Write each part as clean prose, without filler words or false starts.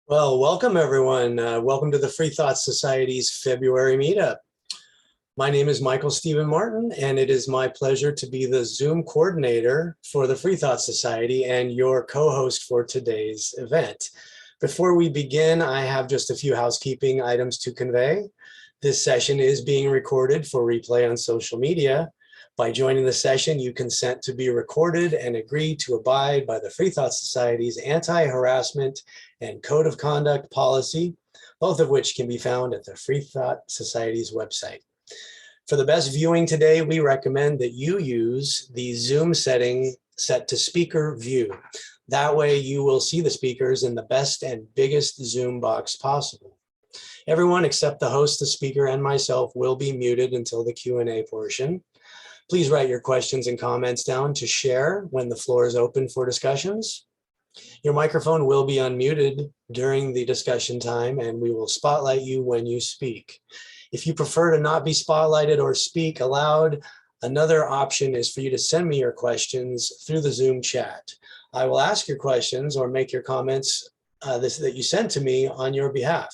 Well, welcome everyone. Welcome to the Freethought Society's February meetup. My name is Michael Stephen Martin, and it is my pleasure to be the Zoom coordinator for the Freethought Society and your co-host for today's event. Before we begin, I have just a few housekeeping items to convey. This session is being recorded for replay on social media. By joining the session, you consent to be recorded and agree to abide by the Freethought Society's anti-harassment and code of conduct policy, both of which can be found at the Freethought Society's website. For the best viewing today, we recommend that you use the Zoom setting set to speaker view. That way you will see the speakers in the best and biggest Zoom box possible. Everyone except the host, the speaker, and myself will be muted until the Q&A portion. Please write your questions and comments down to share when the floor is open for discussions. Your microphone will be unmuted during the discussion time, and we will spotlight you when you speak. If you prefer to not be spotlighted or speak aloud, another option is for you to send me your questions through the Zoom chat. I will ask your questions or make your comments that you sent to me on your behalf.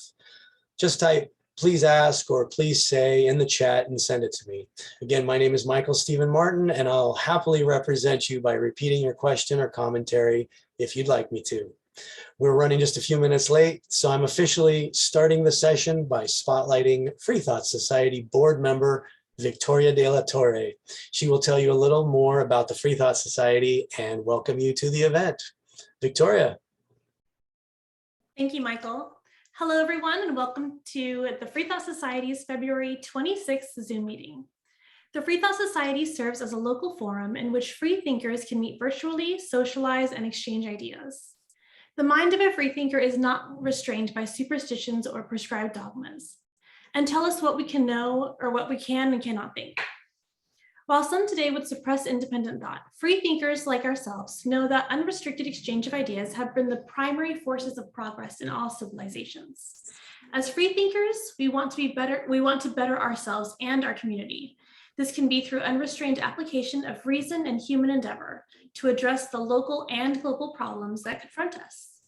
Just type "please ask" or "please say" in the chat and send it to me. Again, my name is Michael Stephen Martin, and I'll happily represent you by repeating your question or commentary if you'd like me to. We're running just a few minutes late, so I'm officially starting the session by spotlighting Freethought Society board member Victoria De La Torre. She will tell you a little more about the Freethought Society and welcome you to the event. Victoria. Thank you, Michael. Hello, everyone, and welcome to the Freethought Society's February 26th Zoom meeting. The Freethought Society serves as a local forum in which free thinkers can meet virtually, socialize, and exchange ideas. The mind of a freethinker is not restrained by superstitions or prescribed dogmas, and tell us what we can know or what we can and cannot think. While some today would suppress independent thought, free thinkers like ourselves know that unrestricted exchange of ideas have been the primary forces of progress in all civilizations. As free thinkers, we want to better ourselves and our community. This can be through unrestrained application of reason and human endeavor to address the local and global problems that confront us.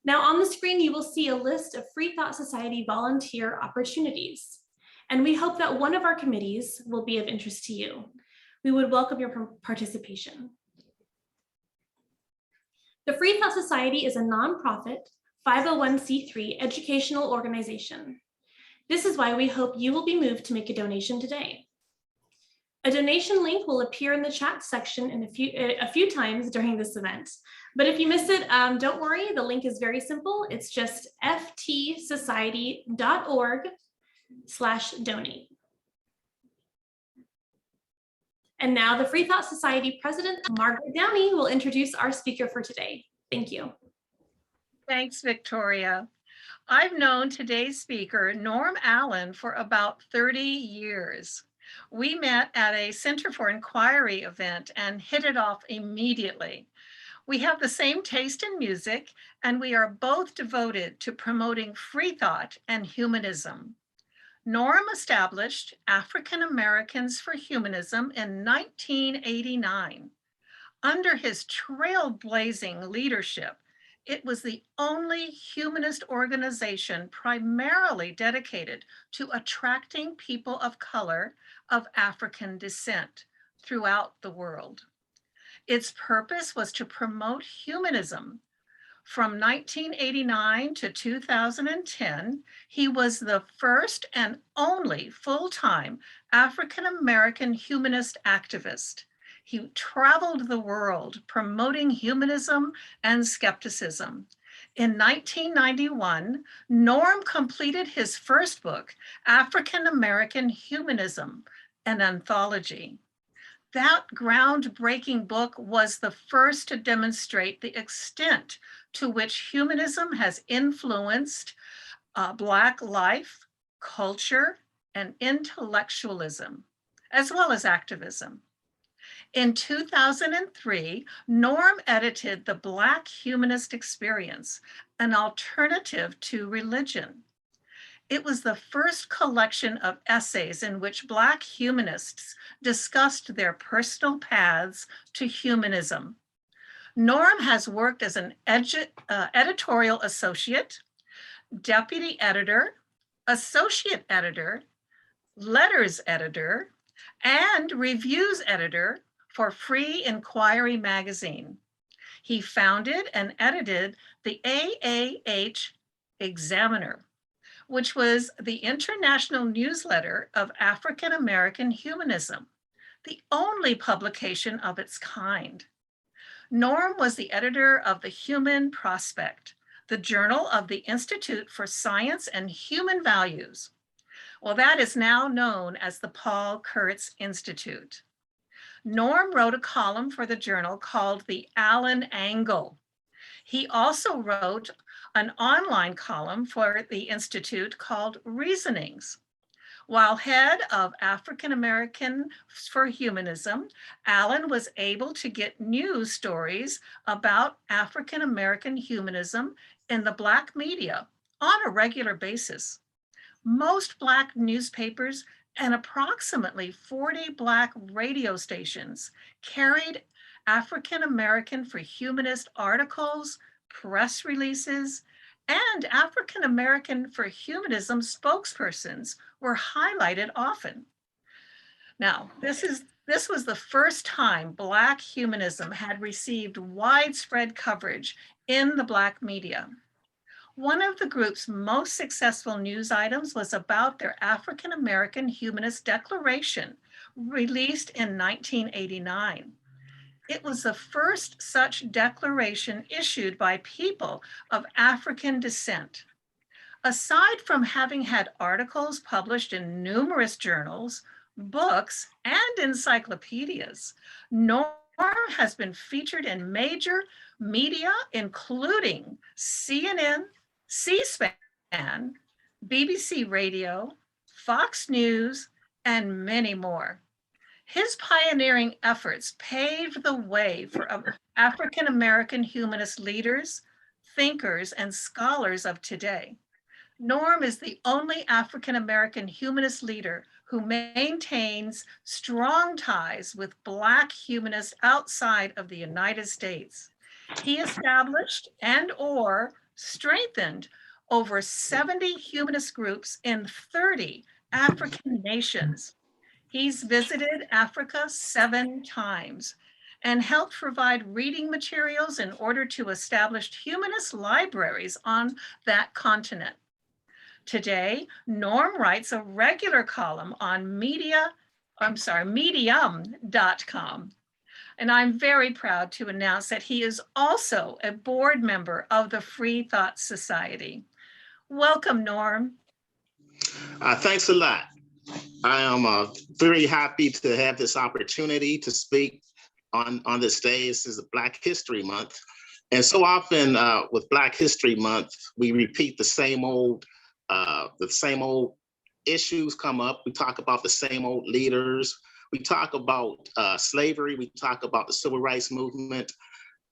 Now on the screen, you will see a list of Freethought Society volunteer opportunities. And we hope that one of our committees will be of interest to you. We would welcome your participation. The Freethought Society is a nonprofit 501c3 educational organization. This is why we hope you will be moved to make a donation today. A donation link will appear in the chat section in a few times during this event. But if you miss it, don't worry, the link is very simple. It's just ftsociety.org/donate. And now the Freethought Society President, Margaret Downey, will introduce our speaker for today. Thank you. Thanks, Victoria. I've known today's speaker, Norm Allen, for about 30 years. We met at a Center for Inquiry event and hit it off immediately. We have the same taste in music, and we are both devoted to promoting free thought and humanism. Norm established African Americans for Humanism in 1989. Under his trailblazing leadership, it was the only humanist organization primarily dedicated to attracting people of color of African descent throughout the world. Its purpose was to promote humanism. From 1989 to 2010, he was the first and only full-time African American humanist activist. He traveled the world promoting humanism and skepticism. In 1991, Norm completed his first book, African American Humanism, an anthology. That groundbreaking book was the first to demonstrate the extent to which humanism has influenced Black life, culture, and intellectualism, as well as activism. In 2003, Norm edited The Black Humanist Experience, an alternative to religion. It was the first collection of essays in which Black humanists discussed their personal paths to humanism. Norm has worked as an editorial associate, deputy editor, associate editor, letters editor, and reviews editor for Free Inquiry magazine. He founded and edited the AAH Examiner, which was the international newsletter of African American Humanism, the only publication of its kind. Norm was the editor of the Human Prospect, the journal of the Institute for Science and Human Values. Well, that is now known as the Paul Kurtz Institute. Norm wrote a column for the journal called The Allen Angle. He also wrote an online column for the Institute called Reasonings. While head of African American for Humanism, Allen was able to get news stories about African American humanism in the Black media on a regular basis. Most Black newspapers and approximately 40 Black radio stations carried African American for Humanist articles, press releases, and African American for Humanism spokespersons were highlighted often. Now, this was the first time Black humanism had received widespread coverage in the Black media. One of the group's most successful news items was about their African American Humanist Declaration, released in 1989. It was the first such declaration issued by people of African descent. Aside from having had articles published in numerous journals, books, and encyclopedias, Norm has been featured in major media, including CNN, C-SPAN, BBC Radio, Fox News, and many more. His pioneering efforts paved the way for African American humanist leaders, thinkers, and scholars of today. Norm is the only African American humanist leader who maintains strong ties with Black humanists outside of the United States. He established and/or strengthened over 70 humanist groups in 30 African nations. He's visited Africa 7 times and helped provide reading materials in order to establish humanist libraries on that continent. Today, Norm writes a regular column on medium.com. And I'm very proud to announce that he is also a board member of the Freethought Society. Welcome, Norm. Thanks a lot. I am very happy to have this opportunity to speak on this day. This is Black History Month. And so often with Black History Month, we repeat the same old issues come up. We talk about the same old leaders. We talk about slavery. We talk about the civil rights movement.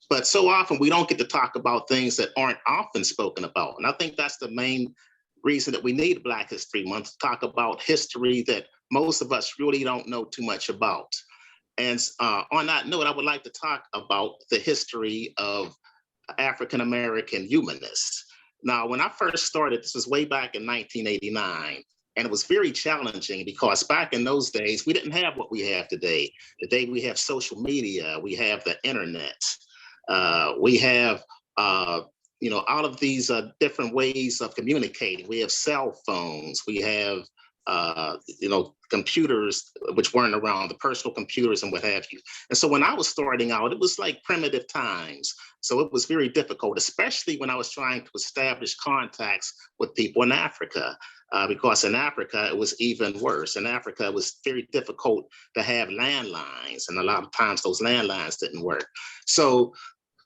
But so often we don't get to talk about things that aren't often spoken about. And I think that's the main reason that we need Black History Month, to talk about history that most of us really don't know too much about. And on that note, I would like to talk about the history of African American humanists. Now, when I first started, this was way back in 1989, and it was very challenging because back in those days, we didn't have what we have today. Today, we have social media, we have the internet, we have all of these different ways of communicating. We have cell phones, we have computers which weren't around, the personal computers and what have you. And so when I was starting out, it was like primitive times. So it was very difficult, especially when I was trying to establish contacts with people in Africa, because in Africa, it was even worse. In Africa, it was very difficult to have landlines, and a lot of times those landlines didn't work. So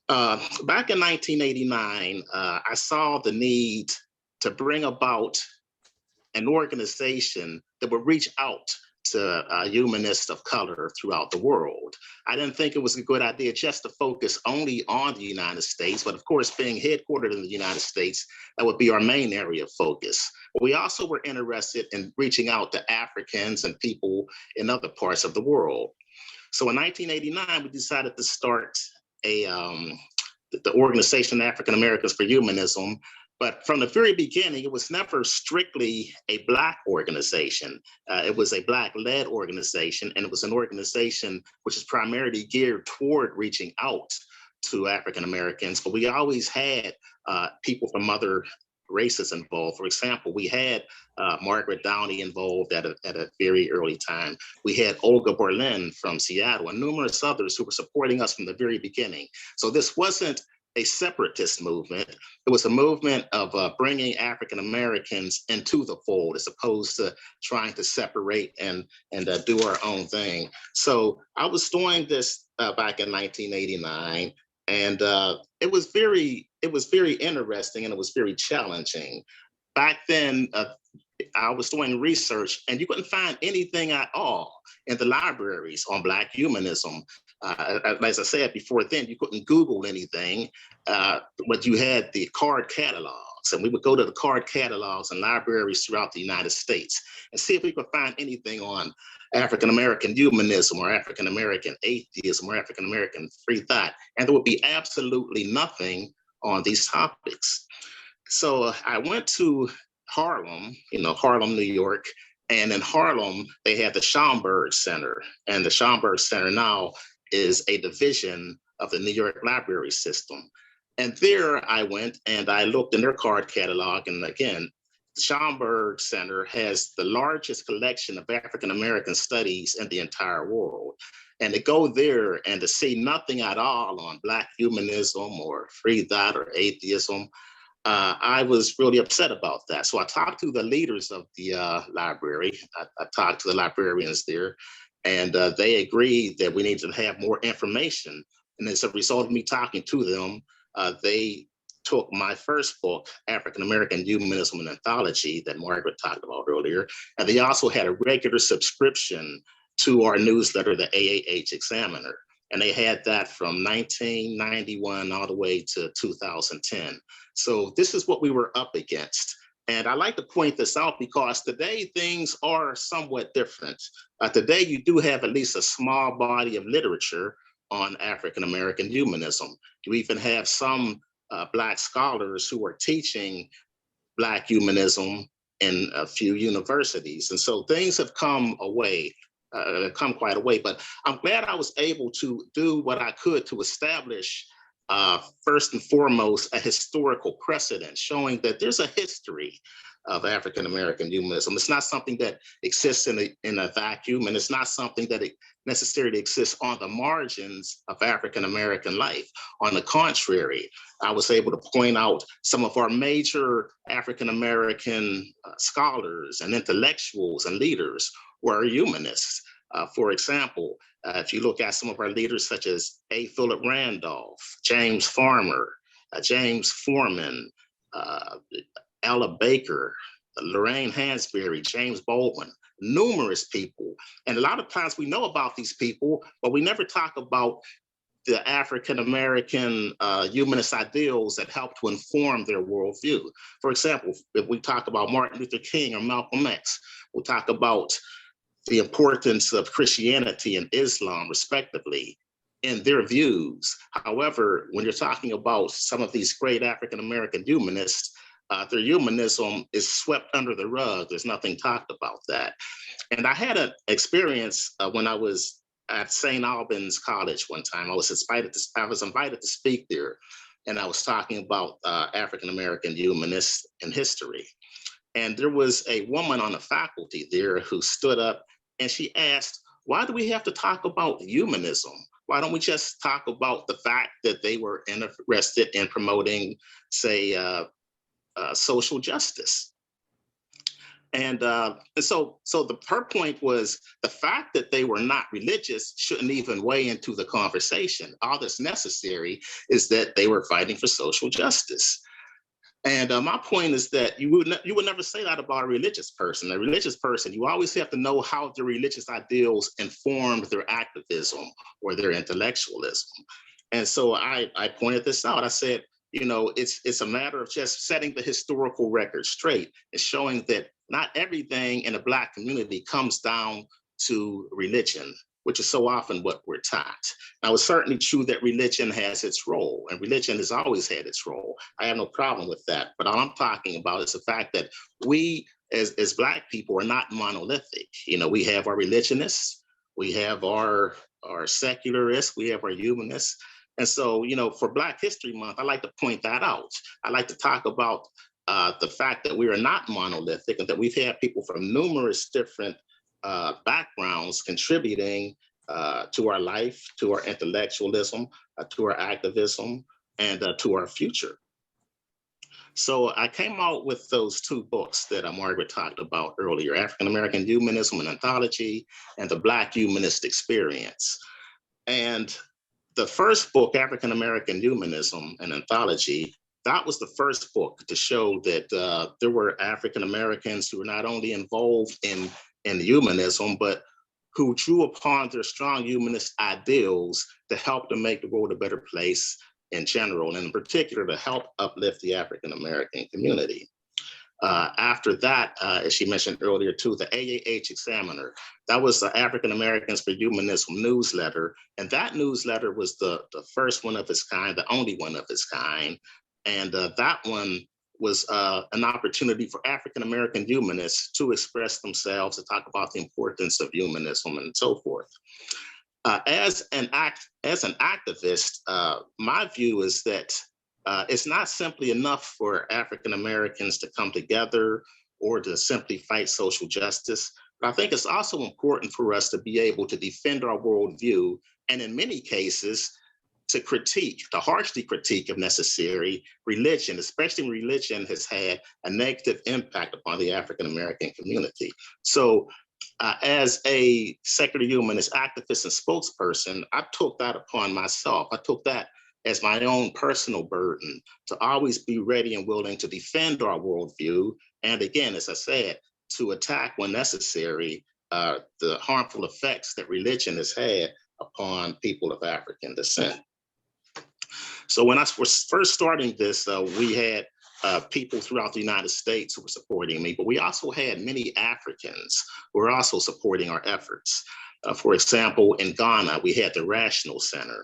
back in 1989, I saw the need to bring about an organization that would reach out to humanists of color throughout the world. I didn't think it was a good idea just to focus only on the United States, but of course, being headquartered in the United States, that would be our main area of focus. But we also were interested in reaching out to Africans and people in other parts of the world. So in 1989, we decided to start the organization African Americans for Humanism. But from the very beginning, it was never strictly a Black organization. It was a Black-led organization, and it was an organization which is primarily geared toward reaching out to African Americans. But we always had people from other races involved. For example, we had Margaret Downey involved at a very early time. We had Olga Berlin from Seattle and numerous others who were supporting us from the very beginning. So this wasn't a separatist movement. It was a movement of bringing African Americans into the fold as opposed to trying to separate and do our own thing. So I was doing this back in 1989, and it was very interesting, and it was very challenging. Back then, I was doing research, and you couldn't find anything at all in the libraries on Black humanism. As I said before, then you couldn't Google anything, but you had the card catalogs, and we would go to the card catalogs and libraries throughout the United States and see if we could find anything on African American humanism or African American atheism or African American free thought, and there would be absolutely nothing on these topics. So I went to Harlem, Harlem, New York, and in Harlem, they had the Schomburg Center, and the Schomburg Center now is a division of the New York library system. And there I went and I looked in their card catalog, and again, the Schomburg Center has the largest collection of African American studies in the entire world. And to go there and to see nothing at all on Black humanism or free thought or atheism, I was really upset about that. So I talked to the leaders of the library. I talked to the librarians there, and they agreed that we needed to have more information. And as a result of me talking to them, they took my first book, African American Humanism, and Anthology, that Margaret talked about earlier, and they also had a regular subscription to our newsletter, the AAH Examiner. And they had that from 1991 all the way to 2010. So this is what we were up against. And I like to point this out because today things are somewhat different. Today you do have at least a small body of literature on African American humanism. You even have some Black scholars who are teaching Black humanism in a few universities. And so things have come quite a way, but I'm glad I was able to do what I could to establish, first and foremost, a historical precedent showing that there's a history of African American humanism. It's not something that exists in a vacuum, and it's not something that necessarily exists on the margins of African American life. On the contrary, I was able to point out some of our major African American scholars and intellectuals and leaders were humanists. For example, if you look at some of our leaders such as A. Philip Randolph, James Farmer, James Foreman, Ella Baker, Lorraine Hansberry, James Baldwin, numerous people. And a lot of times we know about these people, but we never talk about the African American humanist ideals that help to inform their worldview. For example, if we talk about Martin Luther King or Malcolm X, we'll talk about the importance of Christianity and Islam, respectively, in their views. However, when you're talking about some of these great African American humanists, their humanism is swept under the rug. There's nothing talked about that. And I had an experience when I was at St. Albans College one time. I was invited to speak there, and I was talking about African American humanists in history. And there was a woman on the faculty there who stood up and she asked, why do we have to talk about humanism? Why don't we just talk about the fact that they were interested in promoting, say, social justice? And so her point was the fact that they were not religious shouldn't even weigh into the conversation. All that's necessary is that they were fighting for social justice. And my point is that you would never say that about a religious person. A religious person, you always have to know how their religious ideals informed their activism or their intellectualism. And so I pointed this out. I said, it's a matter of just setting the historical record straight and showing that not everything in the Black community comes down to religion, which is so often what we're taught. Now, it's certainly true that religion has its role, and religion has always had its role. I have no problem with that. But all I'm talking about is the fact that we, as Black people, are not monolithic. We have our religionists, we have our secularists, we have our humanists. And so, for Black History Month, I like to point that out. I like to talk about the fact that we are not monolithic and that we've had people from numerous different backgrounds contributing to our life, to our intellectualism, to our activism, and to our future. So I came out with those two books that Margaret talked about earlier, African American Humanism, an Anthology, and the Black Humanist Experience. And the first book, African American Humanism, an Anthology, that was the first book to show that there were African Americans who were not only involved in humanism, but who drew upon their strong humanist ideals to help to make the world a better place in general, and in particular to help uplift the African American community. After that, as she mentioned earlier too, the AAH Examiner, that was the African Americans for Humanism newsletter. And that newsletter was the first one of its kind, the only one of its kind. And that one was an opportunity for African American humanists to express themselves, to talk about the importance of humanism and so forth. As an activist, my view is that it's not simply enough for African Americans to come together or to simply fight social justice, but I think it's also important for us to be able to defend our worldview, and in many cases, to harshly critique if necessary, religion, especially when religion has had a negative impact upon the African American community. So as a secular humanist activist and spokesperson, I took that upon myself. I took that as my own personal burden to always be ready and willing to defend our worldview. And again, as I said, to attack when necessary, the harmful effects that religion has had upon people of African descent. So when I was first starting this, we had people throughout the United States who were supporting me, but we also had many Africans who were also supporting our efforts. For example, in Ghana, we had the Rational Center.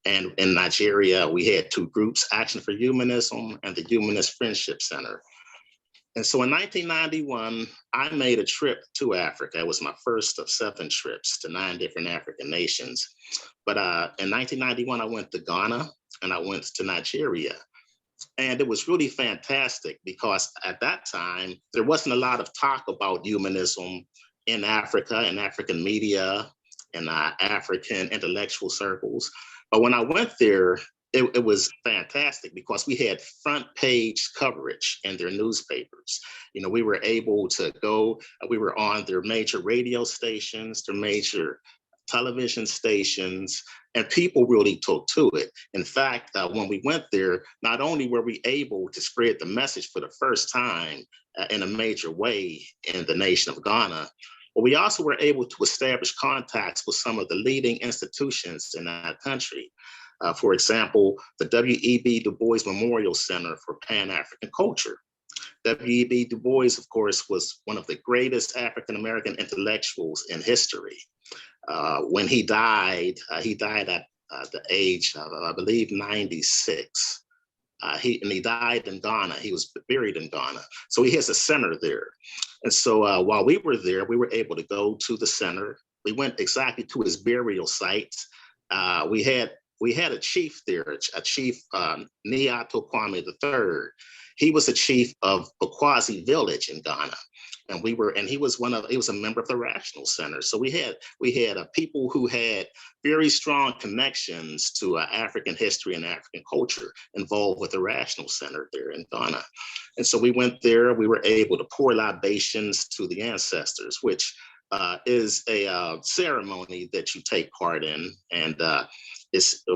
And in Nigeria, we had two groups, Action for Humanism and the Humanist Friendship Center. And so in 1991, I made a trip to Africa. It was my first of 7 trips to 9 different African nations. But in 1991, I went to Ghana and I went to Nigeria. And it was really fantastic because at that time, there wasn't a lot of talk about humanism in Africa, in African media, in African intellectual circles. But when I went there, it was fantastic because we had front page coverage in their newspapers. We were able to go, we were on their major radio stations, their major television stations, and people really took to it. In fact, when we went there, not only were we able to spread the message for the first time in a major way in the nation of Ghana, but we also were able to establish contacts with some of the leading institutions in that country. For example, the W.E.B. Du Bois Memorial Center for Pan-African Culture. W.E.B. Du Bois, of course, was one of the greatest African-American intellectuals in history. When he died at the age of, I believe, 96. He died in Ghana. He was buried in Ghana. So he has a center there. And so while we were there, we were able to go to the center. We went exactly to his burial site. We had a chief there, a chief, Niato Kwame III. He was the chief of Bakwazi village in Ghana. And he was a member of the Rational Center. So we had people who had very strong connections to African history and African culture involved with the Rational Center there in Ghana. And so we went there, we were able to pour libations to the ancestors, which is a ceremony that you take part in. And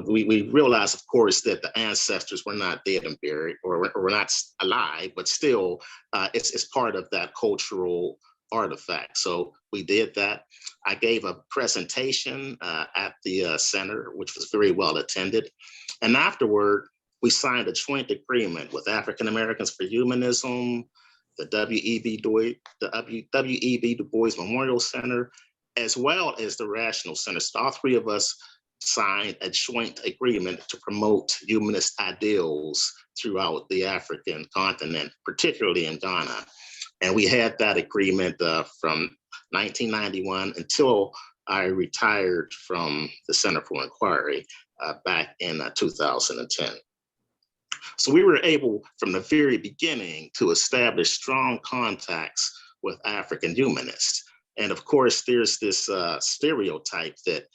we realize, of course, that the ancestors were not dead and buried or were not alive, but still it's part of that cultural artifact. So we did that. I gave a presentation at the center, which was very well attended. And afterward, we signed a joint agreement with African Americans for Humanism, the W.E.B. Du Bois Memorial Center, as well as the Rational Center. So all three of us signed a joint agreement to promote humanist ideals throughout the African continent, particularly in Ghana. And we had that agreement from 1991 until I retired from the Center for Inquiry back in 2010. So we were able from the very beginning to establish strong contacts with African humanists. And of course, there's this stereotype that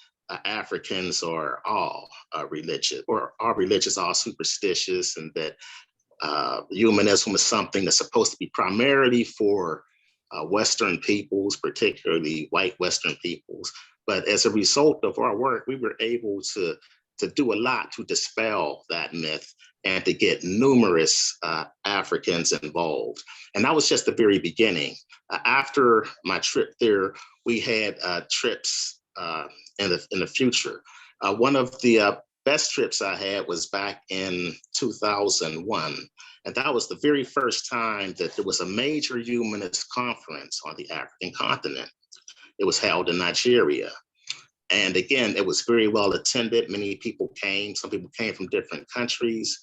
Africans are all religious, or are religious, all superstitious, and that humanism is something that's supposed to be primarily for Western peoples, particularly white Western peoples. But as a result of our work, we were able to do a lot to dispel that myth and to get numerous Africans involved. And that was just the very beginning. After my trip there, we had trips in the future. One of the best trips I had was back in 2001. And that was the very first time that there was a major humanist conference on the African continent. It was held in Nigeria. And again, it was very well attended. Many people came. Some people came from different countries.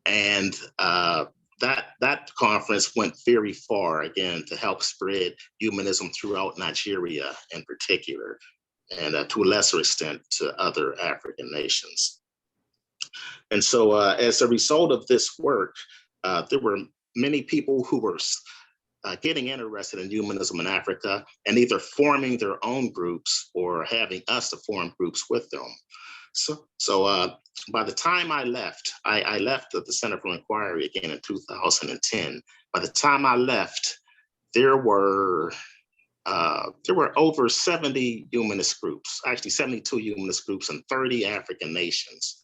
And that conference went very far, again, to help spread humanism throughout Nigeria in particular, and to a lesser extent to other African nations. And so as a result of this work, there were many people who were getting interested in humanism in Africa and either forming their own groups or having us to form groups with them. So by the time I left the Center for Inquiry again in 2010. By the time I left, there were over 70 humanist groups, actually 72 humanist groups in 30 African nations.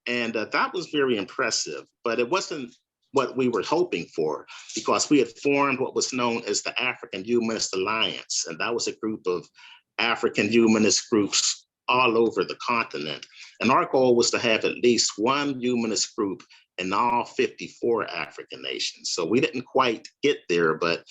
And that was very impressive, but it wasn't what we were hoping for, because we had formed what was known as the African Humanist Alliance. And that was a group of African humanist groups all over the continent. And our goal was to have at least one humanist group in all 54 African nations. So we didn't quite get there, but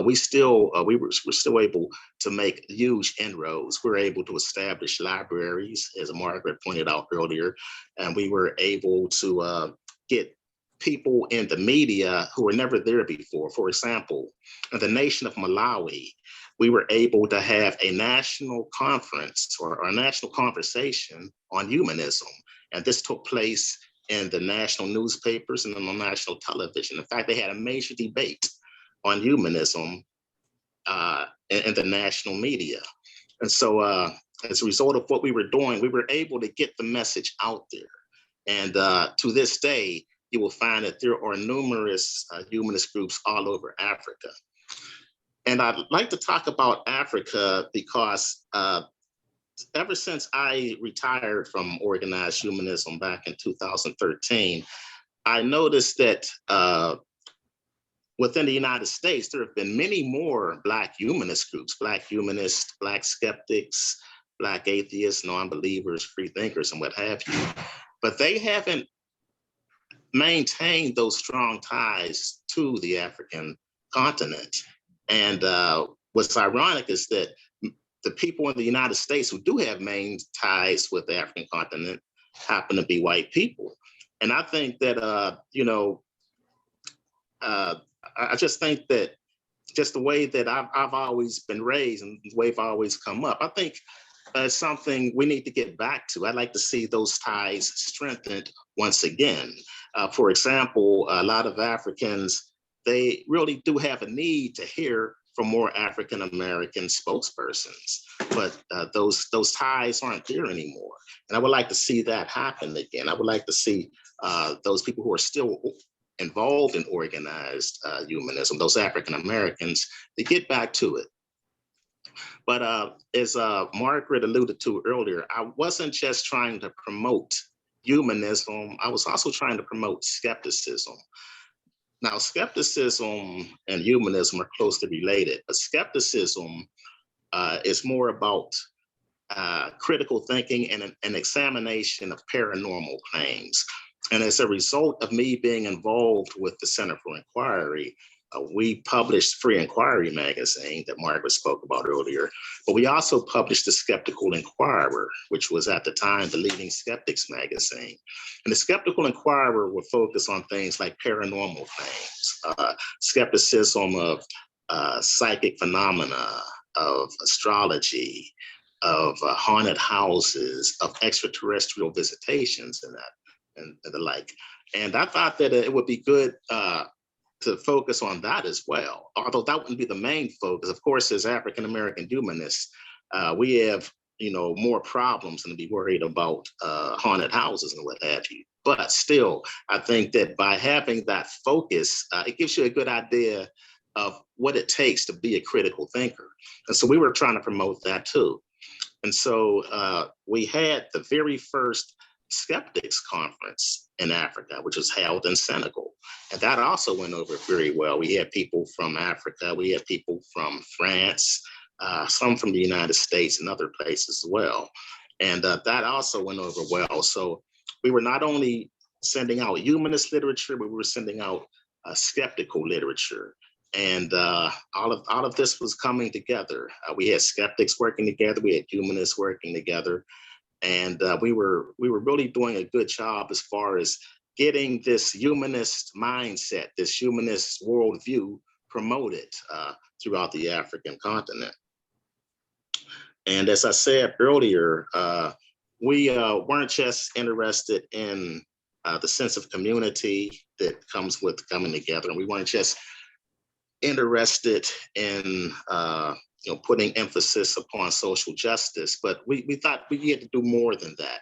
we were still able to make huge inroads. We were able to establish libraries, as Margaret pointed out earlier, and we were able to get people in the media who were never there before. For example, in the nation of Malawi, we were able to have a national conference or a national conversation on humanism. And this took place in the national newspapers and on national television. In fact, they had a major debate on humanism in the national media. And so as a result of what we were doing, we were able to get the message out there. And to this day, you will find that there are numerous humanist groups all over Africa. And I'd like to talk about Africa because ever since I retired from organized humanism back in 2013, I noticed that within the United States, there have been many more Black humanist groups, Black humanists, Black skeptics, Black atheists, non-believers, free thinkers, and what have you. But they haven't maintained those strong ties to the African continent. And what's ironic is that the people in the United States who do have main ties with the African continent happen to be white people. And I think that, I just think that just the way that I've always been raised and the way I've always come up, I think it's something we need to get back to. I'd like to see those ties strengthened once again. For example, a lot of Africans, they really do have a need to hear from more African American spokespersons, but those ties aren't there anymore. And I would like to see that happen again. I would like to see those people who are still involved in organized humanism, those African Americans, to get back to it. But as Margaret alluded to earlier, I wasn't just trying to promote humanism, I was also trying to promote skepticism. Now, skepticism and humanism are closely related, but skepticism is more about critical thinking and an examination of paranormal claims. And as a result of me being involved with the Center for Inquiry, We published Free Inquiry magazine that Margaret spoke about earlier, but we also published the Skeptical Inquirer, which was at the time the leading skeptics magazine. And the Skeptical Inquirer would focus on things like paranormal claims, skepticism of psychic phenomena, of astrology, of haunted houses, of extraterrestrial visitations, and the like. And I thought that it would be good to focus on that as well, although that wouldn't be the main focus. Of course, as African American humanists, we have more problems than to be worried about haunted houses and what have you. But still, I think that by having that focus, it gives you a good idea of what it takes to be a critical thinker. And so we were trying to promote that too. And so we had the very first Skeptics Conference in Africa, which was held in Senegal. And that also went over very well. We had people from Africa, we had people from France, some from the United States and other places as well. And that also went over well. So we were not only sending out humanist literature, but we were sending out skeptical literature. And all of this was coming together. We had skeptics working together, we had humanists working together. And we were really doing a good job as far as getting this humanist mindset, this humanist worldview promoted throughout the African continent. And as I said earlier, we weren't just interested in the sense of community that comes with coming together. And we weren't just interested in putting emphasis upon social justice, but we thought we had to do more than that.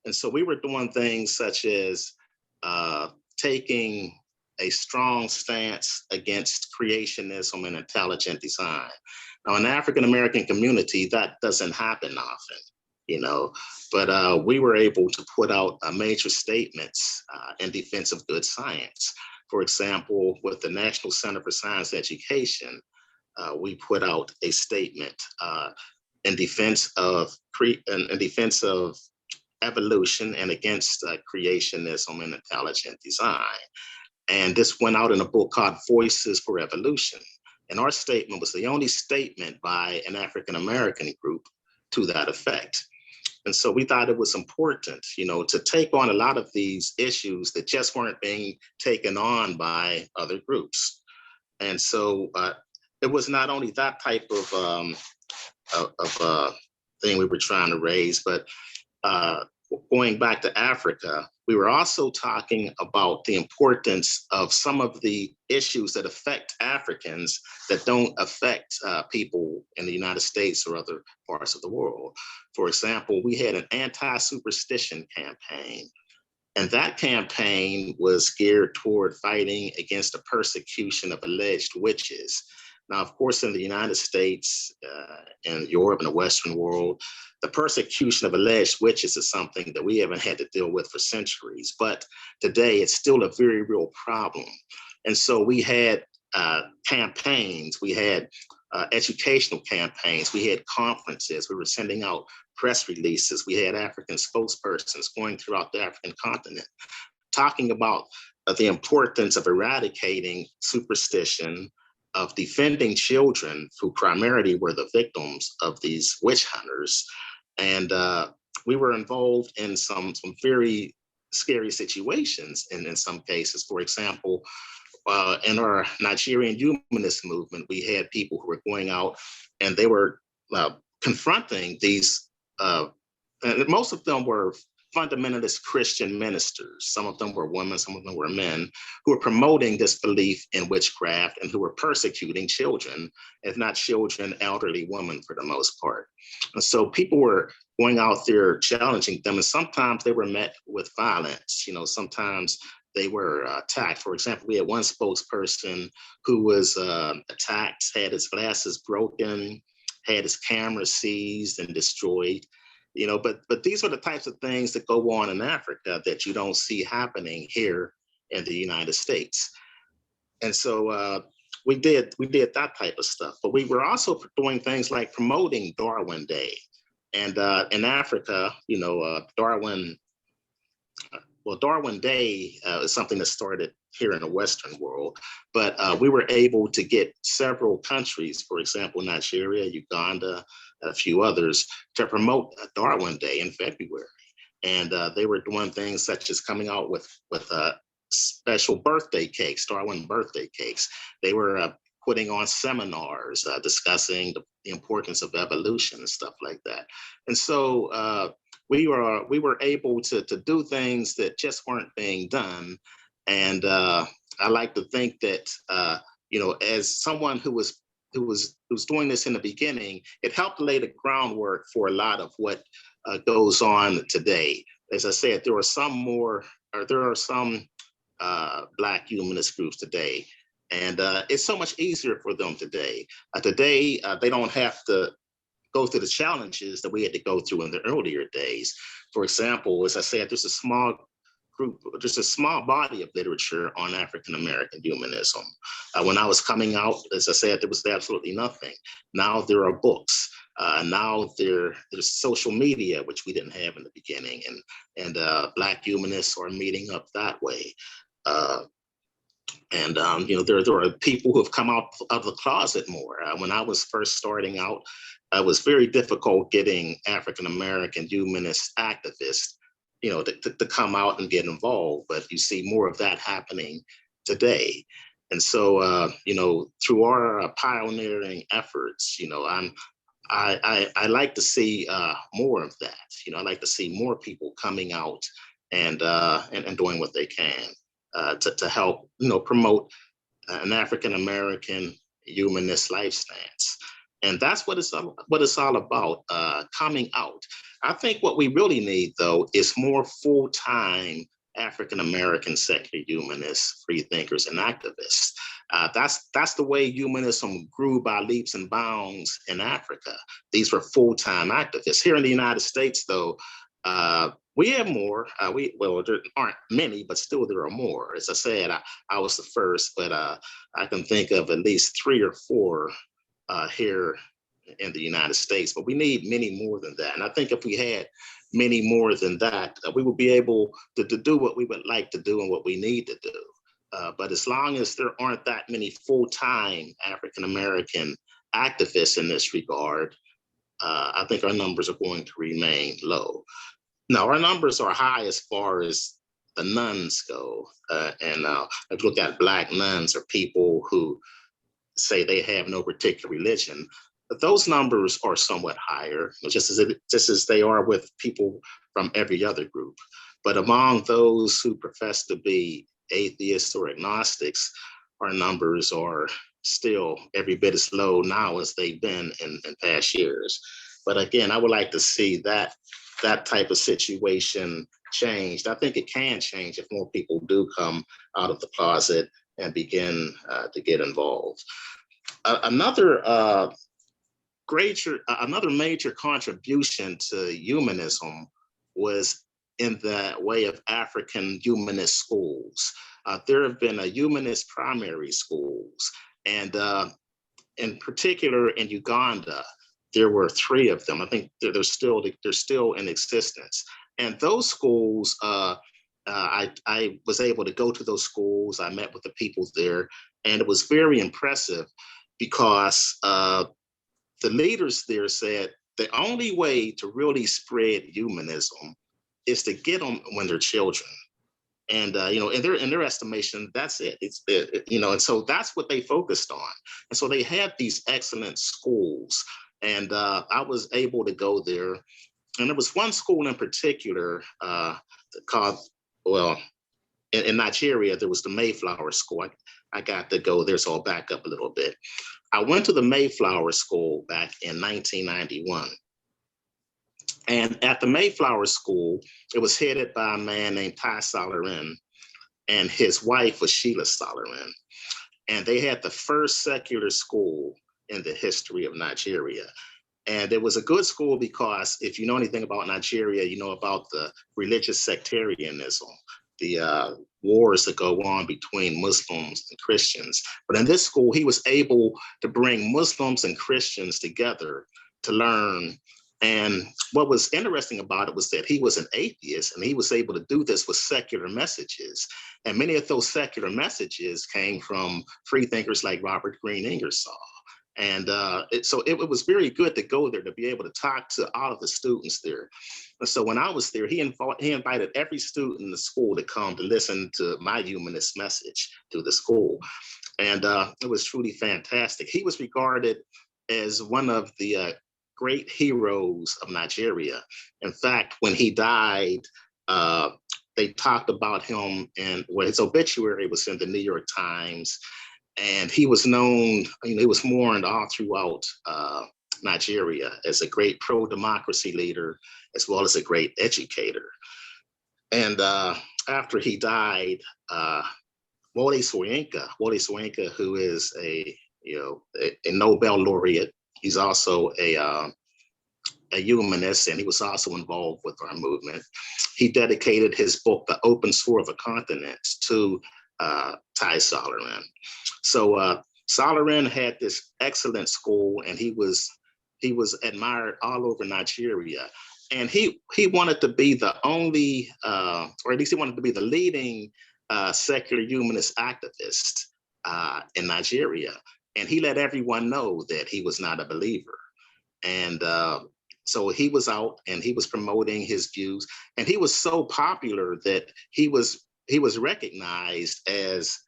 And so we were doing things such as taking a strong stance against creationism and intelligent design. Now, in the African American community, that doesn't happen often, but we were able to put out major statements in defense of good science. For example, with the National Center for Science Education, we put out a statement in defense of evolution and against creationism and intelligent design. And this went out in a book called Voices for Evolution. And our statement was the only statement by an African American group to that effect. And so we thought it was important, to take on a lot of these issues that just weren't being taken on by other groups. And so it was not only that type of thing we were trying to raise, but going back to Africa, we were also talking about the importance of some of the issues that affect Africans that don't affect people in the United States or other parts of the world. For example, we had an anti-superstition campaign, and that campaign was geared toward fighting against the persecution of alleged witches. Now, of course, in the United States, in Europe and the Western world, the persecution of alleged witches is something that we haven't had to deal with for centuries. But today, it's still a very real problem. And so we had campaigns, we had educational campaigns, we had conferences, we were sending out press releases, we had African spokespersons going throughout the African continent, talking about the importance of eradicating superstition, of defending children who primarily were the victims of these witch hunters. And we were involved in some very scary situations in some cases. For example, in our Nigerian humanist movement, we had people who were going out and they were confronting these, and most of them were fundamentalist Christian ministers. Some of them were women, some of them were men, who were promoting this belief in witchcraft and who were persecuting children, if not children, elderly women for the most part. And so people were going out there challenging them, and sometimes they were met with violence. Sometimes they were attacked. For example, we had one spokesperson who was attacked, had his glasses broken, had his camera seized and destroyed. But these are the types of things that go on in Africa that you don't see happening here in the United States. And so we did that type of stuff. But we were also doing things like promoting Darwin Day. And in Africa, Darwin well, Darwin Day is something that started here in the Western world, but we were able to get several countries, for example, Nigeria, Uganda, a few others, to promote Darwin Day in February. And they were doing things such as coming out with special birthday cakes, Darwin birthday cakes. They were putting on seminars discussing the importance of evolution and stuff like that. And so we were able to do things that just weren't being done. And I like to think that as someone who was doing this in the beginning, it helped lay the groundwork for a lot of what goes on today. As I said, there are some Black humanist groups today, and it's so much easier for them today. Today, they don't have to go through the challenges that we had to go through in the earlier days. For example, as I said, there's a small body of literature on African American humanism. When I was coming out, as I said, there was absolutely nothing. Now there are books. Now there's social media, which we didn't have in the beginning, and Black humanists are meeting up that way. There are people who have come out of the closet more. When I was first starting out, it was very difficult getting African American humanist activists, to come out and get involved. But you see more of that happening today. And so, through our pioneering efforts, I like to see more of that. I like to see more people coming out and doing what they can to help, promote an African American humanist life stance. And that's what it's all about, coming out. I think what we really need, though, is more full-time African American secular humanists, free thinkers, and activists. That's the way humanism grew by leaps and bounds in Africa. These were full-time activists. Here in the United States, though, we have more. There aren't many, but still there are more. As I said, I was the first, but I can think of at least 3 or 4 here in the United States, but we need many more than that. And I think if we had many more than that, we would be able to do what we would like to do and what we need to do. But as long as there aren't that many full-time African American activists in this regard, I think our numbers are going to remain low. Now, our numbers are high as far as the nuns go. And if you look at Black nuns or people who say they have no particular religion, but those numbers are somewhat higher, just as they are with people from every other group. But among those who profess to be atheists or agnostics, our numbers are still every bit as low now as they've been in past years. But again, I would like to see that type of situation changed. I think it can change if more people do come out of the closet and begin to get involved. Another major contribution to humanism was in the way of African humanist schools. There have been humanist primary schools, and in particular in Uganda, there were 3 of them. I think they're still in existence. And those schools, I was able to go to those schools. I met with the people there, and it was very impressive because the leaders there said the only way to really spread humanism is to get them when they're children. And in their estimation, that's it. And so that's what they focused on. And so they had these excellent schools, and I was able to go there. And there was one school in particular called, in Nigeria, there was the Mayflower School. I got to go there, so I'll back up a little bit. I went to the Mayflower School back in 1991. And at the Mayflower School, it was headed by a man named Ty Solarin, and his wife was Sheila Solarin. And they had the first secular school in the history of Nigeria. And it was a good school because if you know anything about Nigeria, you know about the religious sectarianism, the wars that go on between Muslims and Christians. But in this school, he was able to bring Muslims and Christians together to learn And what was interesting about it was that he was an atheist, and he was able to do this with secular messages. And many of those secular messages came from free thinkers like Robert Greene Ingersoll. And so it was very good to go there, to be able to talk to all of the students there. And so when I was there, he invited every student in the school to come to listen to my humanist message to the school. And it was truly fantastic. He was regarded as one of the great heroes of Nigeria. In fact, when he died, they talked about him, and his obituary was in the New York Times. And he was known, he was mourned all throughout Nigeria as a great pro-democracy leader, as well as a great educator. And after he died, Wole Soyinka, who is a Nobel laureate, he's also a humanist, and he was also involved with our movement. He dedicated his book, The Open Sword of a Continent, to Ty Solomon. So Solomon had this excellent school, and he was admired all over Nigeria. And he wanted to be the only, or at least he wanted to be the leading secular humanist activist in Nigeria. And he let everyone know that he was not a believer. And so he was out and he was promoting his views. And he was so popular that he was recognized as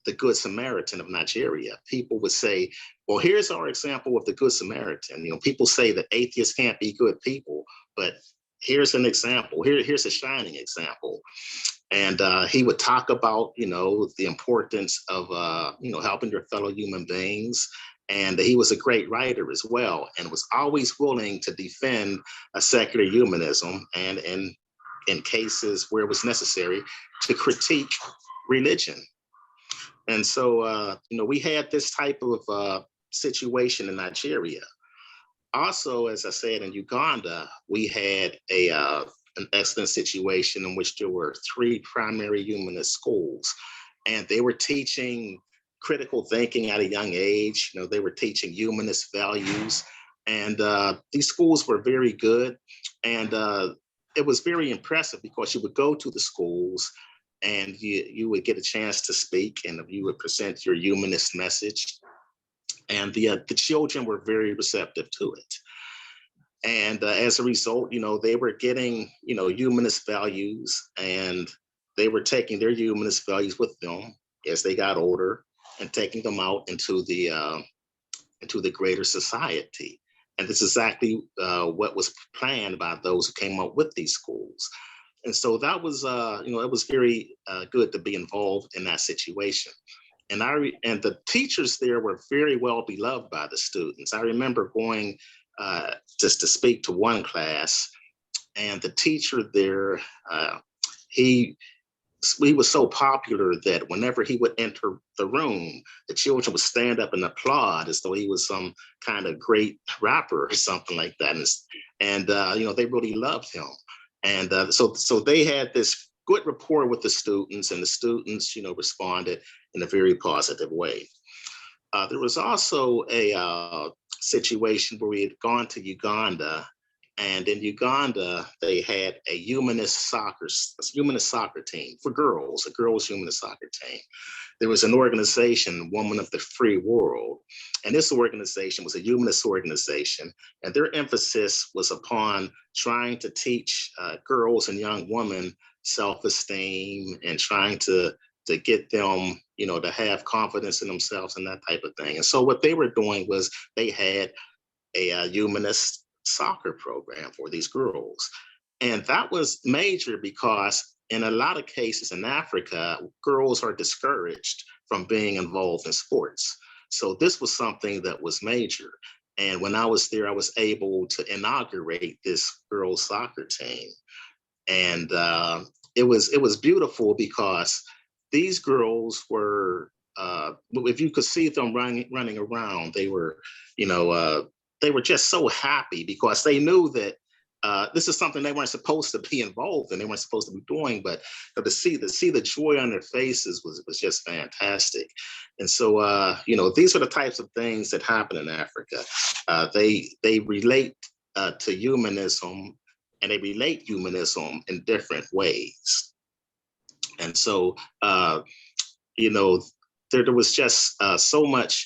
the Good Samaritan of Nigeria. People would say, well, here's our example of the Good Samaritan. People say that atheists can't be good people, but here's an example. Here's a shining example. And he would talk about, the importance of, helping your fellow human beings. And he was a great writer as well, and was always willing to defend a secular humanism, and in cases where it was necessary, to critique religion. And so, we had this type of situation in Nigeria. Also, as I said, in Uganda, we had an excellent situation in which there were 3 primary humanist schools, and they were teaching critical thinking at a young age. They were teaching humanist values, and these schools were very good. And it was very impressive because you would go to the schools and you would get a chance to speak, and you would present your humanist message. And the children were very receptive to it. And as a result, they were getting, humanist values, and they were taking their humanist values with them as they got older and taking them out into the greater society. And this is exactly what was planned by those who came up with these schools. And so that was, it was very good to be involved in that situation. And the teachers there were very well beloved by the students. I remember going just to speak to one class, and the teacher there, he was so popular that whenever he would enter the room, the children would stand up and applaud as though he was some kind of great rapper or something like that. And they really loved him. And so they had this good rapport with the students, and the students, responded in a very positive way. There was also a situation where we had gone to Uganda, and in Uganda, they had a humanist soccer team for girls, a girls' humanist soccer team. There was an organization, Women of the Free World, and this organization was a humanist organization, and their emphasis was upon trying to teach girls and young women self-esteem, and trying to get them, to have confidence in themselves and that type of thing. And so what they were doing was they had a humanist soccer program for these girls. And that was major because in a lot of cases in Africa, girls are discouraged from being involved in sports. So this was something that was major. And when I was there, I was able to inaugurate this girls' soccer team. And it was beautiful because these girls were, if you could see them running around, they were, they were just so happy because they knew that this is something they weren't supposed to be involved in, they weren't supposed to be doing, but to see the joy on their faces was just fantastic. And so, these are the types of things that happen in Africa. They relate to humanism, and they relate humanism in different ways. And so, you know, there was just so much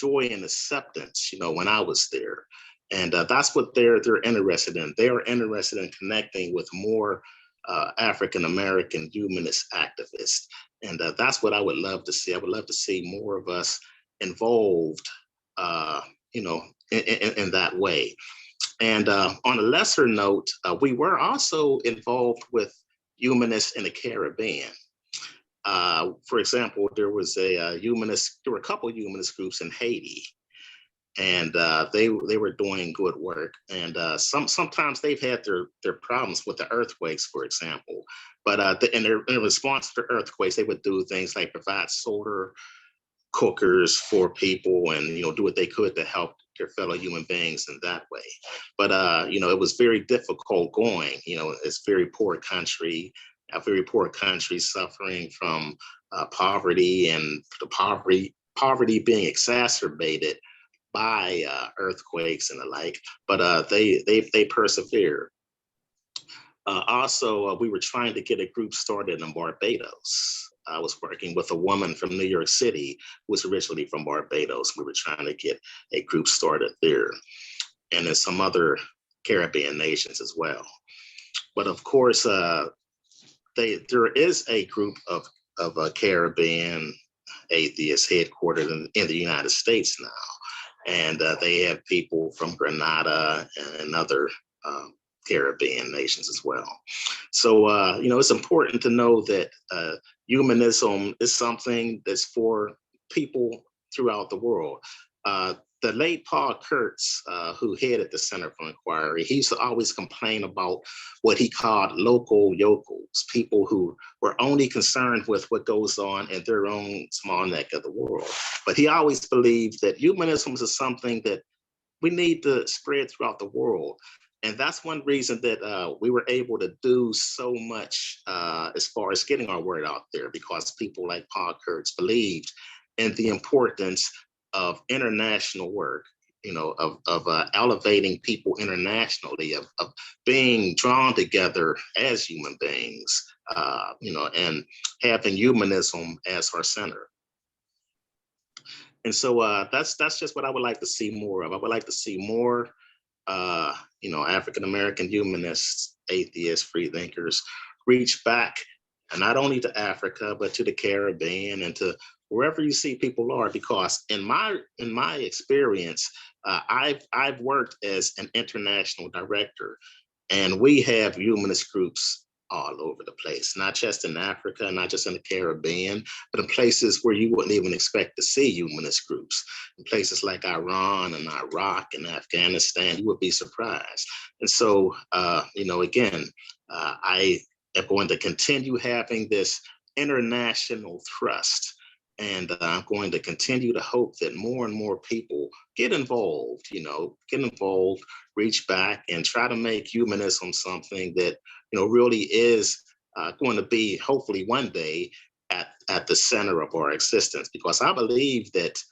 joy and acceptance, you know, when I was there. And that's what they're interested in. They are interested in connecting with more African American humanist activists. And that's what I would love to see. I would love to see more of us involved, you know, in that way. And on a lesser note, we were also involved with humanists in the Caribbean. For example, there were a couple of humanist groups in Haiti, and they were doing good work. And sometimes they've had their problems with the earthquakes, for example. But in response to the earthquakes, they would do things like provide solar cookers for people, and do what they could to help their fellow human beings in that way. But it was very difficult going. It's a very poor country suffering from poverty, and the poverty being exacerbated by earthquakes and the like. But they persevere. Also, we were trying to get a group started in Barbados. I was working with a woman from New York City who was originally from Barbados. We were trying to get a group started there, and in some other Caribbean nations as well. But of course, there is a group of Caribbean atheists headquartered in the United States now, and they have people from Grenada and other Caribbean nations as well. So, it's important to know that humanism is something that's for people throughout the world. The late Paul Kurtz, who headed the Center for Inquiry, he used to always complain about what he called local yokels, people who were only concerned with what goes on in their own small neck of the world. But he always believed that humanism is something that we need to spread throughout the world. And that's one reason that we were able to do so much as far as getting our word out there, because people like Paul Kurtz believed in the importance of international work, of elevating people internationally, of being drawn together as human beings, and having humanism as our center. And so that's just what I would like to see more of. I would like to see more African American humanists, atheists, free thinkers reach back, and not only to Africa, but to the Caribbean and to wherever you see people are. Because in my experience, I've worked as an international director, and we have humanist groups all over the place, not just in Africa, not just in the Caribbean, but in places where you wouldn't even expect to see humanist groups. In places like Iran and Iraq and Afghanistan, you would be surprised. And so, again, I am going to continue having this international thrust. And I'm going to continue to hope that more and more people get involved, reach back and try to make humanism something that, really is going to be, hopefully one day, at the center of our existence. Because I believe that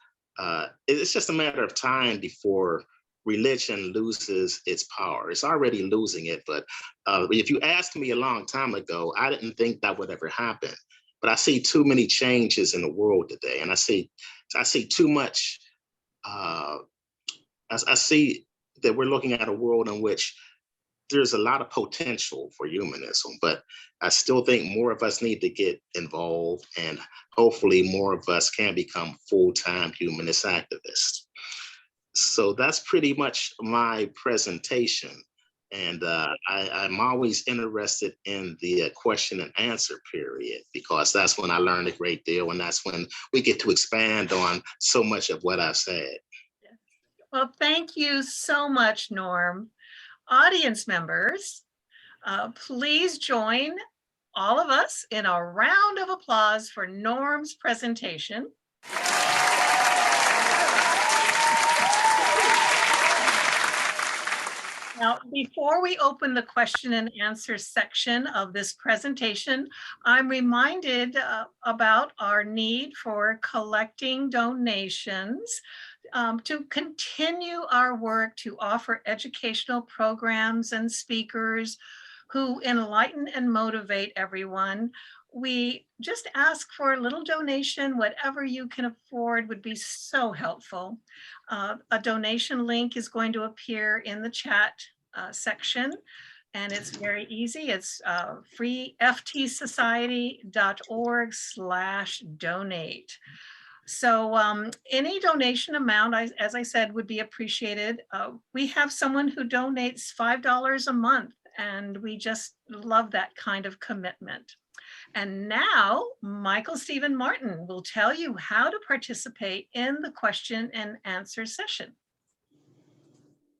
it's just a matter of time before religion loses its power. It's already losing it. But if you asked me a long time ago, I didn't think that would ever happen. But I see too many changes in the world today, and I see too much. I see that we're looking at a world in which there's a lot of potential for humanism, but I still think more of us need to get involved, and hopefully more of us can become full-time humanist activists. So that's pretty much my presentation. And I'm always interested in the question and answer period, because that's when I learn a great deal, and that's when we get to expand on so much of what I've said. Well, thank you so much, Norm. Audience members, please join all of us in a round of applause for Norm's presentation. Now, before we open the question and answer section of this presentation, I'm reminded about our need for collecting donations to continue our work to offer educational programs and speakers who enlighten and motivate everyone. We just ask for a little donation. Whatever you can afford would be so helpful. A donation link is going to appear in the chat section, and it's very easy. It's freethtsociety.org/donate. So any donation amount, as I said, would be appreciated. We have someone who donates $5 a month, and we just love that kind of commitment. And now Michael Stephen Martin will tell you how to participate in the question and answer session.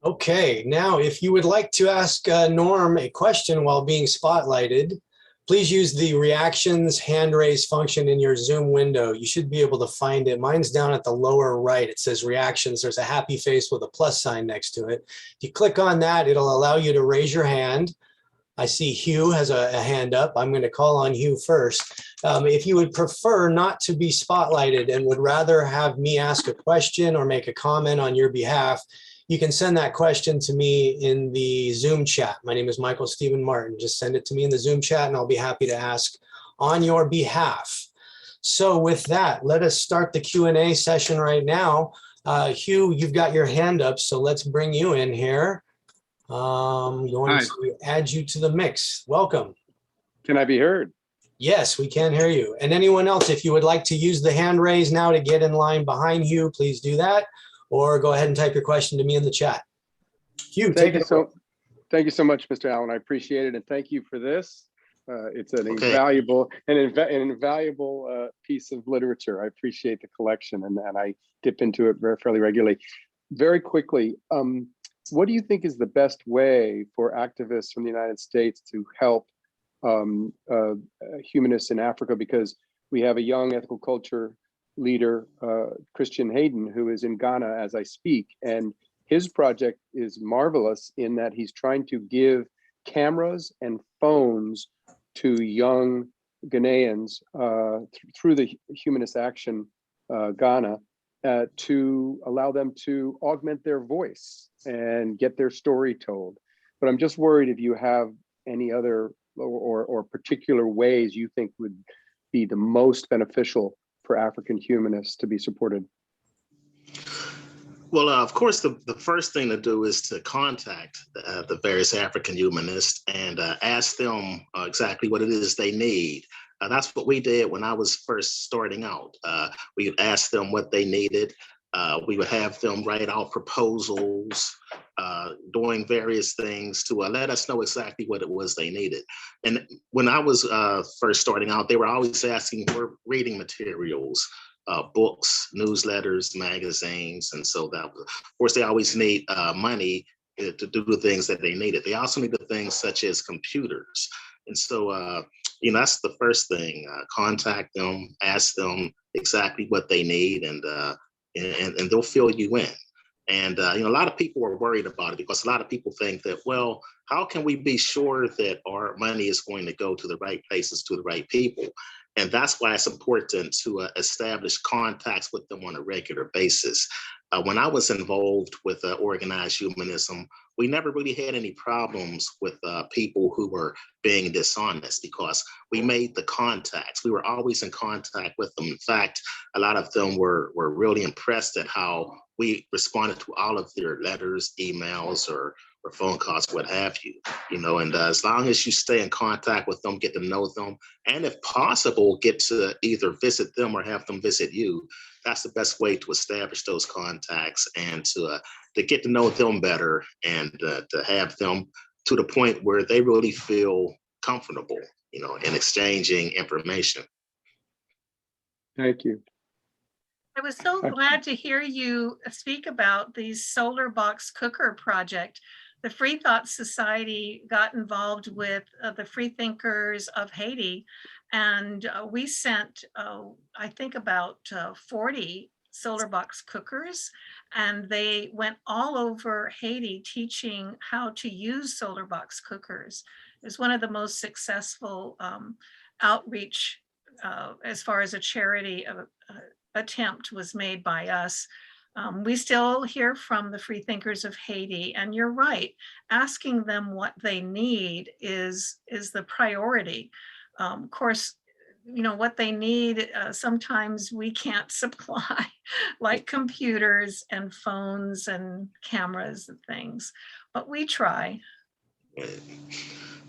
Okay, now if you would like to ask Norm a question while being spotlighted, please use the reactions hand raise function in your Zoom window. You should be able to find it. Mine's down at the lower right. It says reactions. There's a happy face with a plus sign next to it. If you click on that, it'll allow you to raise your hand. I see Hugh has a hand up. I'm going to call on Hugh first. If you would prefer not to be spotlighted and would rather have me ask a question or make a comment on your behalf, you can send that question to me in the Zoom chat. My name is Michael Stephen Martin. Just send it to me in the Zoom chat and I'll be happy to ask on your behalf. So with that, let us start the Q&A session right now. Hugh, you've got your hand up, so let's bring you in here. I'm going to add you to the mix. Welcome. Can I be heard? Yes, we can hear you. And anyone else, if you would like to use the hand raise now to get in line behind Hugh, please do that. Or go ahead and type your question to me in the chat. Hugh, take it away. Thank you so much, Mr. Allen. I appreciate it, and thank you for this. It's an invaluable piece of literature. I appreciate the collection, and I dip into it fairly regularly. Very quickly, what do you think is the best way for activists from the United States to help humanists in Africa? Because we have a young ethical culture leader, Christian Hayden, who is in Ghana as I speak, and his project is marvelous in that he's trying to give cameras and phones to young Ghanaians through the Humanist Action Ghana to allow them to augment their voice and get their story told. But I'm just worried if you have any other or particular ways you think would be the most beneficial for African humanists to be supported. Well, of course, the first thing to do is to contact the various African humanists and ask them exactly what it is they need. That's what we did when I was first starting out. We would ask them what they needed. We would have them write out proposals, doing various things to let us know exactly what it was they needed. And when I was first starting out, they were always asking for reading materials, books, newsletters, magazines. And so that was, of course, they always need money to do the things that they needed. They also needed things such as computers. And so, that's the first thing. Contact them, ask them exactly what they need, and they'll fill you in. And a lot of people are worried about it because a lot of people think that, well, how can we be sure that our money is going to go to the right places, to the right people? And that's why it's important to establish contacts with them on a regular basis. When I was involved with organized humanism, we never really had any problems with people who were being dishonest because we made the contacts. We were always in contact with them. In fact, a lot of them were really impressed at how we responded to all of their letters, emails, or phone calls, what have you. And as long as you stay in contact with them, get to know them, and if possible, get to either visit them or have them visit you, that's the best way to establish those contacts and to get to know them better and to have them to the point where they really feel comfortable, in exchanging information. Thank you. I was so glad to hear you speak about the solar box cooker project. The Freethought Society got involved with the Freethinkers of Haiti, and we sent, I think, about 40 solar box cookers, and they went all over Haiti teaching how to use solar box cookers. It was one of the most successful outreach as far as a charity attempt was made by us. We still hear from the free thinkers of Haiti, and you're right, asking them what they need is the priority. Of course, what they need, sometimes we can't supply, like computers and phones and cameras and things, but we try.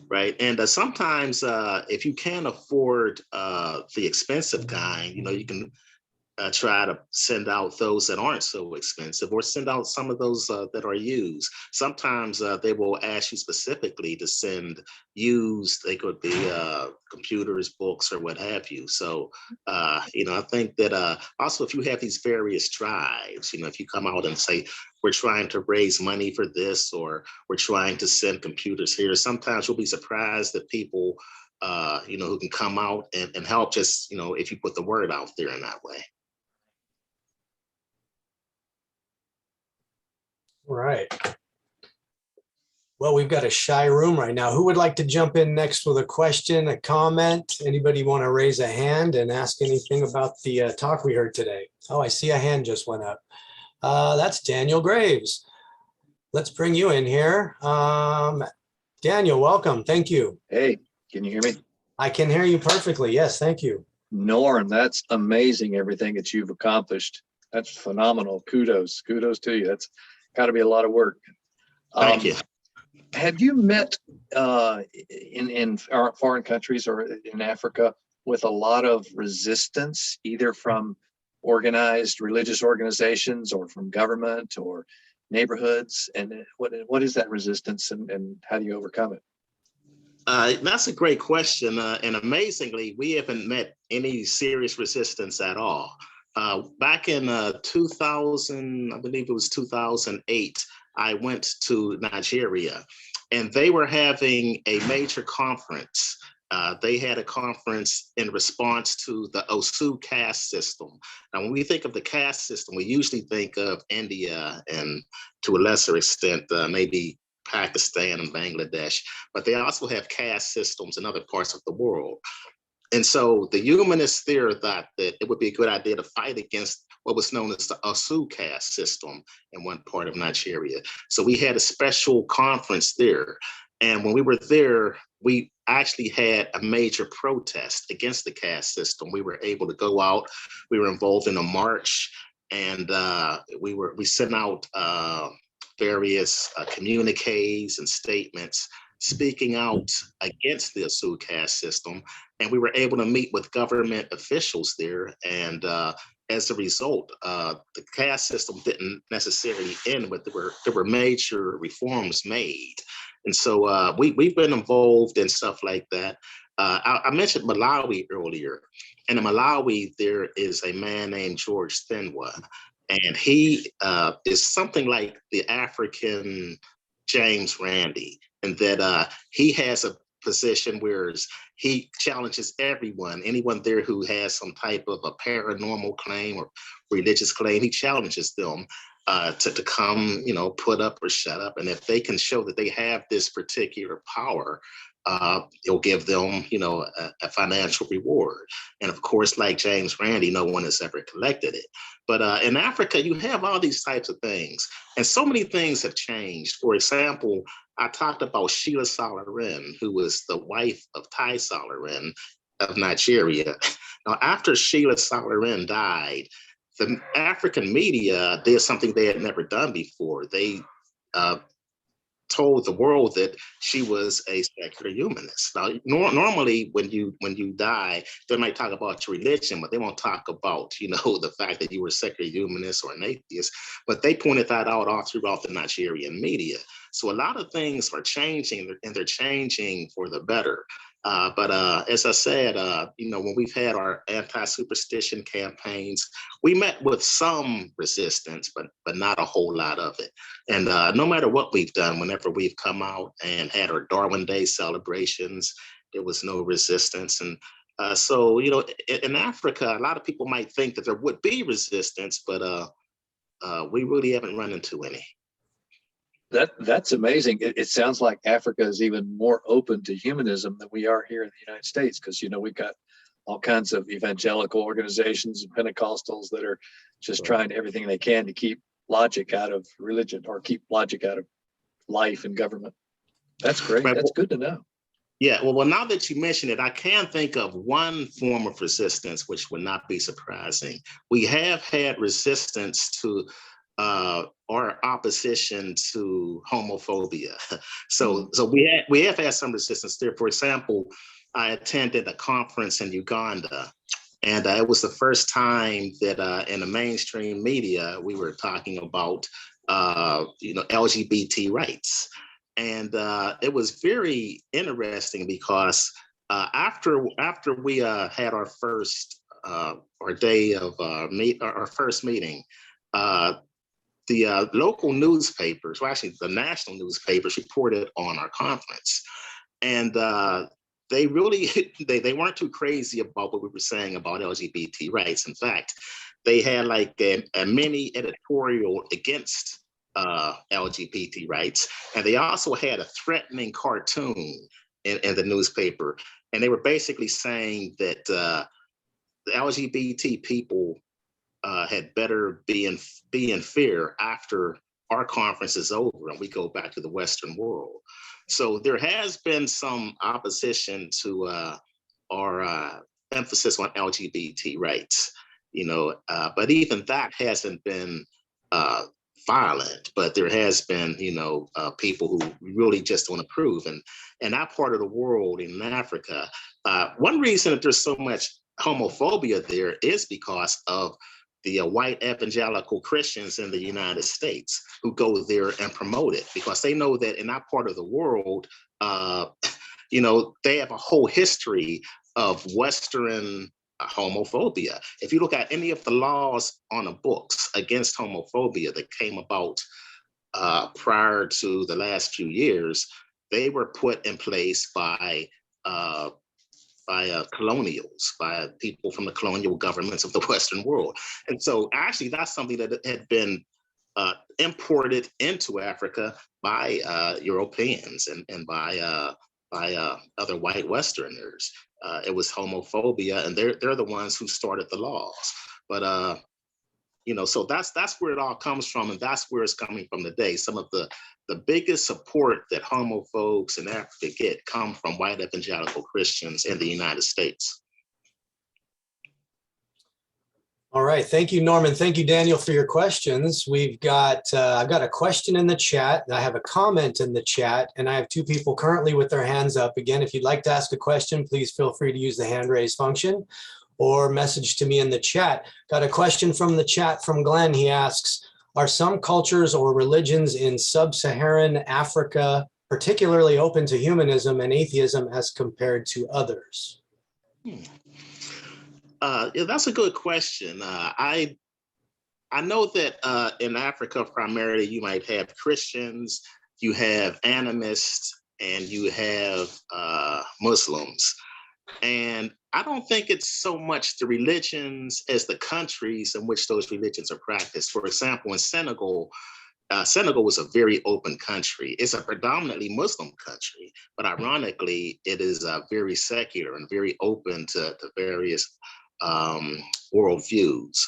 Right. And sometimes if you can't afford the expensive kind, you can try to send out those that aren't so expensive, or send out some of those that are used. Sometimes they will ask you specifically to send used. They could be computers, books, or what have you. So, I think that also if you have these various drives, if you come out and say, we're trying to raise money for this, or we're trying to send computers here, sometimes you'll be surprised that people, who can come out and help, just, if you put the word out there in that way. Right. Well, we've got a shy room right now. Who would like to jump in next with a question, a comment? Anybody want to raise a hand and ask anything about the talk we heard today? Oh, I see a hand just went up. That's Daniel Graves. Let's bring you in here. Daniel, welcome. Thank you. Hey, can you hear me? I can hear you perfectly. Yes, thank you. Norm, that's amazing, everything that you've accomplished. That's phenomenal. Kudos to you. That's got to be a lot of work. Thank you. Have you met in foreign countries or in Africa with a lot of resistance, either from organized religious organizations or from government or neighborhoods? And what is that resistance, and how do you overcome it? That's a great question. And amazingly, we haven't met any serious resistance at all. Back in 2000, I believe it was 2008, I went to Nigeria, and they were having a major conference. They had a conference in response to the Osu caste system. Now, when we think of the caste system, we usually think of India and, to a lesser extent, maybe Pakistan and Bangladesh, but they also have caste systems in other parts of the world. And so the humanists there thought that it would be a good idea to fight against what was known as the Osu caste system in one part of Nigeria. So we had a special conference there. And when we were there, we actually had a major protest against the caste system. We were able to go out. We were involved in a march, and we sent out various communiques and statements speaking out against the Osu caste system. And we were able to meet with government officials there. And as a result, the caste system didn't necessarily end, but there were major reforms made. And so we've been involved in stuff like that. I mentioned Malawi earlier. And in Malawi, there is a man named George Thinwa. And he is something like the African James Randi, in that he has a position where he challenges anyone there who has some type of a paranormal claim or religious claim. He challenges them to come, put up or shut up. And if they can show that they have this particular power, he'll give them, a financial reward. And of course, like James Randi, no one has ever collected it. But in Africa, you have all these types of things. And so many things have changed. For example, I talked about Sheila Solarin, who was the wife of Tai Solarin of Nigeria. Now, after Sheila Solarin died, the African media did something they had never done before. They told the world that she was a secular humanist. Now, normally when you die, they might talk about your religion, but they won't talk about, the fact that you were a secular humanist or an atheist. But they pointed that out all throughout the Nigerian media. So a lot of things are changing, and they're changing for the better. But as I said, when we've had our anti-superstition campaigns, we met with some resistance, but not a whole lot of it. And no matter what we've done, whenever we've come out and had our Darwin Day celebrations, there was no resistance. And so, in Africa, a lot of people might think that there would be resistance, but we really haven't run into any. That's amazing. It sounds like Africa is even more open to humanism than we are here in the United States, because we've got all kinds of evangelical organizations and Pentecostals that are just trying everything they can to keep logic out of religion or keep logic out of life and government. That's great. Right. That's good to know. Yeah, well, now that you mention it, I can think of one form of resistance, which would not be surprising. We have had resistance to or opposition to homophobia. So we have had some resistance there. For example, I attended a conference in Uganda, and it was the first time that in the mainstream media we were talking about LGBT rights. And it was very interesting because after we had our first our day of our first meeting, the local newspapers, well, actually the national newspapers, reported on our conference, and they really they weren't too crazy about what we were saying about LGBT rights. In fact, they had like a mini editorial against LGBT rights, and they also had a threatening cartoon in the newspaper, and they were basically saying that the LGBT people had better be in fear after our conference is over and we go back to the Western world. So there has been some opposition to our emphasis on LGBT rights, but even that hasn't been violent, but there has been, people who really just don't approve. And in that part of the world, in Africa, one reason that there's so much homophobia there is because of the white evangelical Christians in the United States who go there and promote it, because they know that in that part of the world, they have a whole history of Western homophobia. If you look at any of the laws on the books against homophobia that came about prior to the last few years, they were put in place by colonials, by people from the colonial governments of the Western world. And so actually that's something that had been imported into Africa by Europeans and by other white Westerners. It was homophobia, and they're the ones who started the laws. But so that's where it all comes from, and that's where it's coming from today. Some of the biggest support that homophobes in Africa get come from white evangelical Christians in the United States. All right, thank you, Norman. Thank you, Daniel, for your questions. I've got a question in the chat. I have a comment in the chat, and I have two people currently with their hands up. Again, if you'd like to ask a question, please feel free to use the hand raise function or message to me in the chat. Got a question from the chat from Glenn. He asks, are some cultures or religions in sub-Saharan Africa particularly open to humanism and atheism as compared to others? Yeah, that's a good question. I know that in Africa, primarily, you might have Christians, you have animists, and you have Muslims. And I don't think it's so much the religions as the countries in which those religions are practiced. For example, in Senegal, Senegal was a very open country. It's a predominantly Muslim country, but ironically, it is very secular and very open to various worldviews.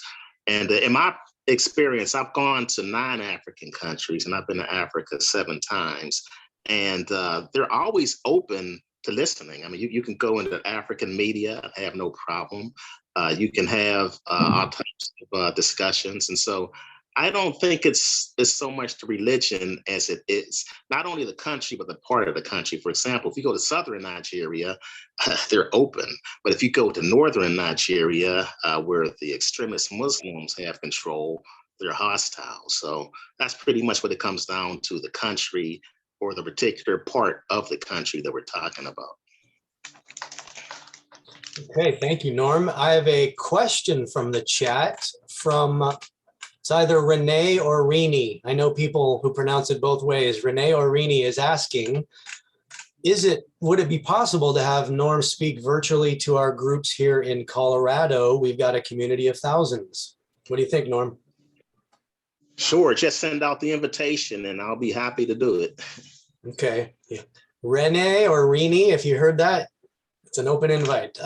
And in my experience, I've gone to 9 African countries, and I've been to Africa 7 times, and they're always open to listening. I mean, you can go into African media and have no problem. You can have all types of discussions. And so I don't think it's so much the religion as it is not only the country, but the part of the country. For example, if you go to southern Nigeria, they're open. But if you go to northern Nigeria, where the extremist Muslims have control, they're hostile. So that's pretty much what it comes down to, the country or the particular part of the country that we're talking about. Okay, thank you, Norm. I have a question from the chat from, it's either Renee or Rini. I know people who pronounce it both ways. Renee or Rini is asking, would it be possible to have Norm speak virtually to our groups here in Colorado? We've got a community of thousands. What do you think, Norm? Sure, just send out the invitation and I'll be happy to do it. Okay, yeah. Renee or Rini, if you heard that, it's an open invite.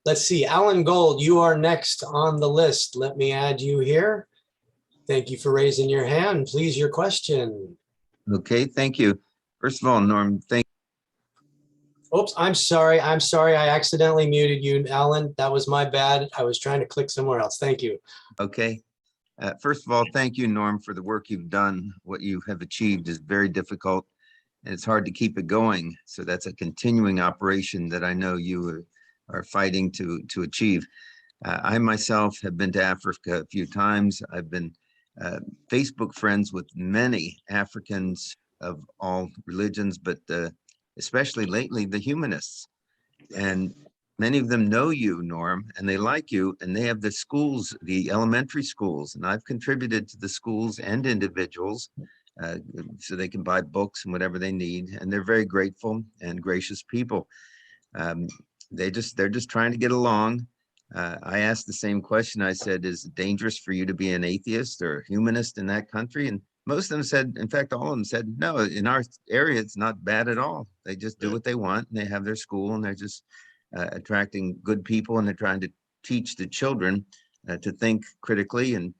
let's see, Alan Gold, you are next on the list. Let me add you here. Thank you for raising your hand. Please, your question. Okay, thank you. First of all, Norm, thank Oops, I'm sorry. I'm sorry. I accidentally muted you, Alan. That was my bad. I was trying to click somewhere else. Thank you. Okay. First of all, thank you, Norm, for the work you've done. What you have achieved is very difficult, and it's hard to keep it going. So that's a continuing operation that I know you are fighting to achieve. I myself have been to Africa a few times. I've been Facebook friends with many Africans of all religions, but especially lately, the humanists. And many of them know you, Norm, and they like you, and they have the schools, the elementary schools, and I've contributed to the schools and individuals so they can buy books and whatever they need, and they're very grateful and gracious people. They're just trying to get along. I asked the same question. I said, is it dangerous for you to be an atheist or a humanist in that country? And most of them said, in fact, all of them said, no, in our area, it's not bad at all. They just do what they want, and they have their school, and they're just attracting good people, and they're trying to teach the children to think critically and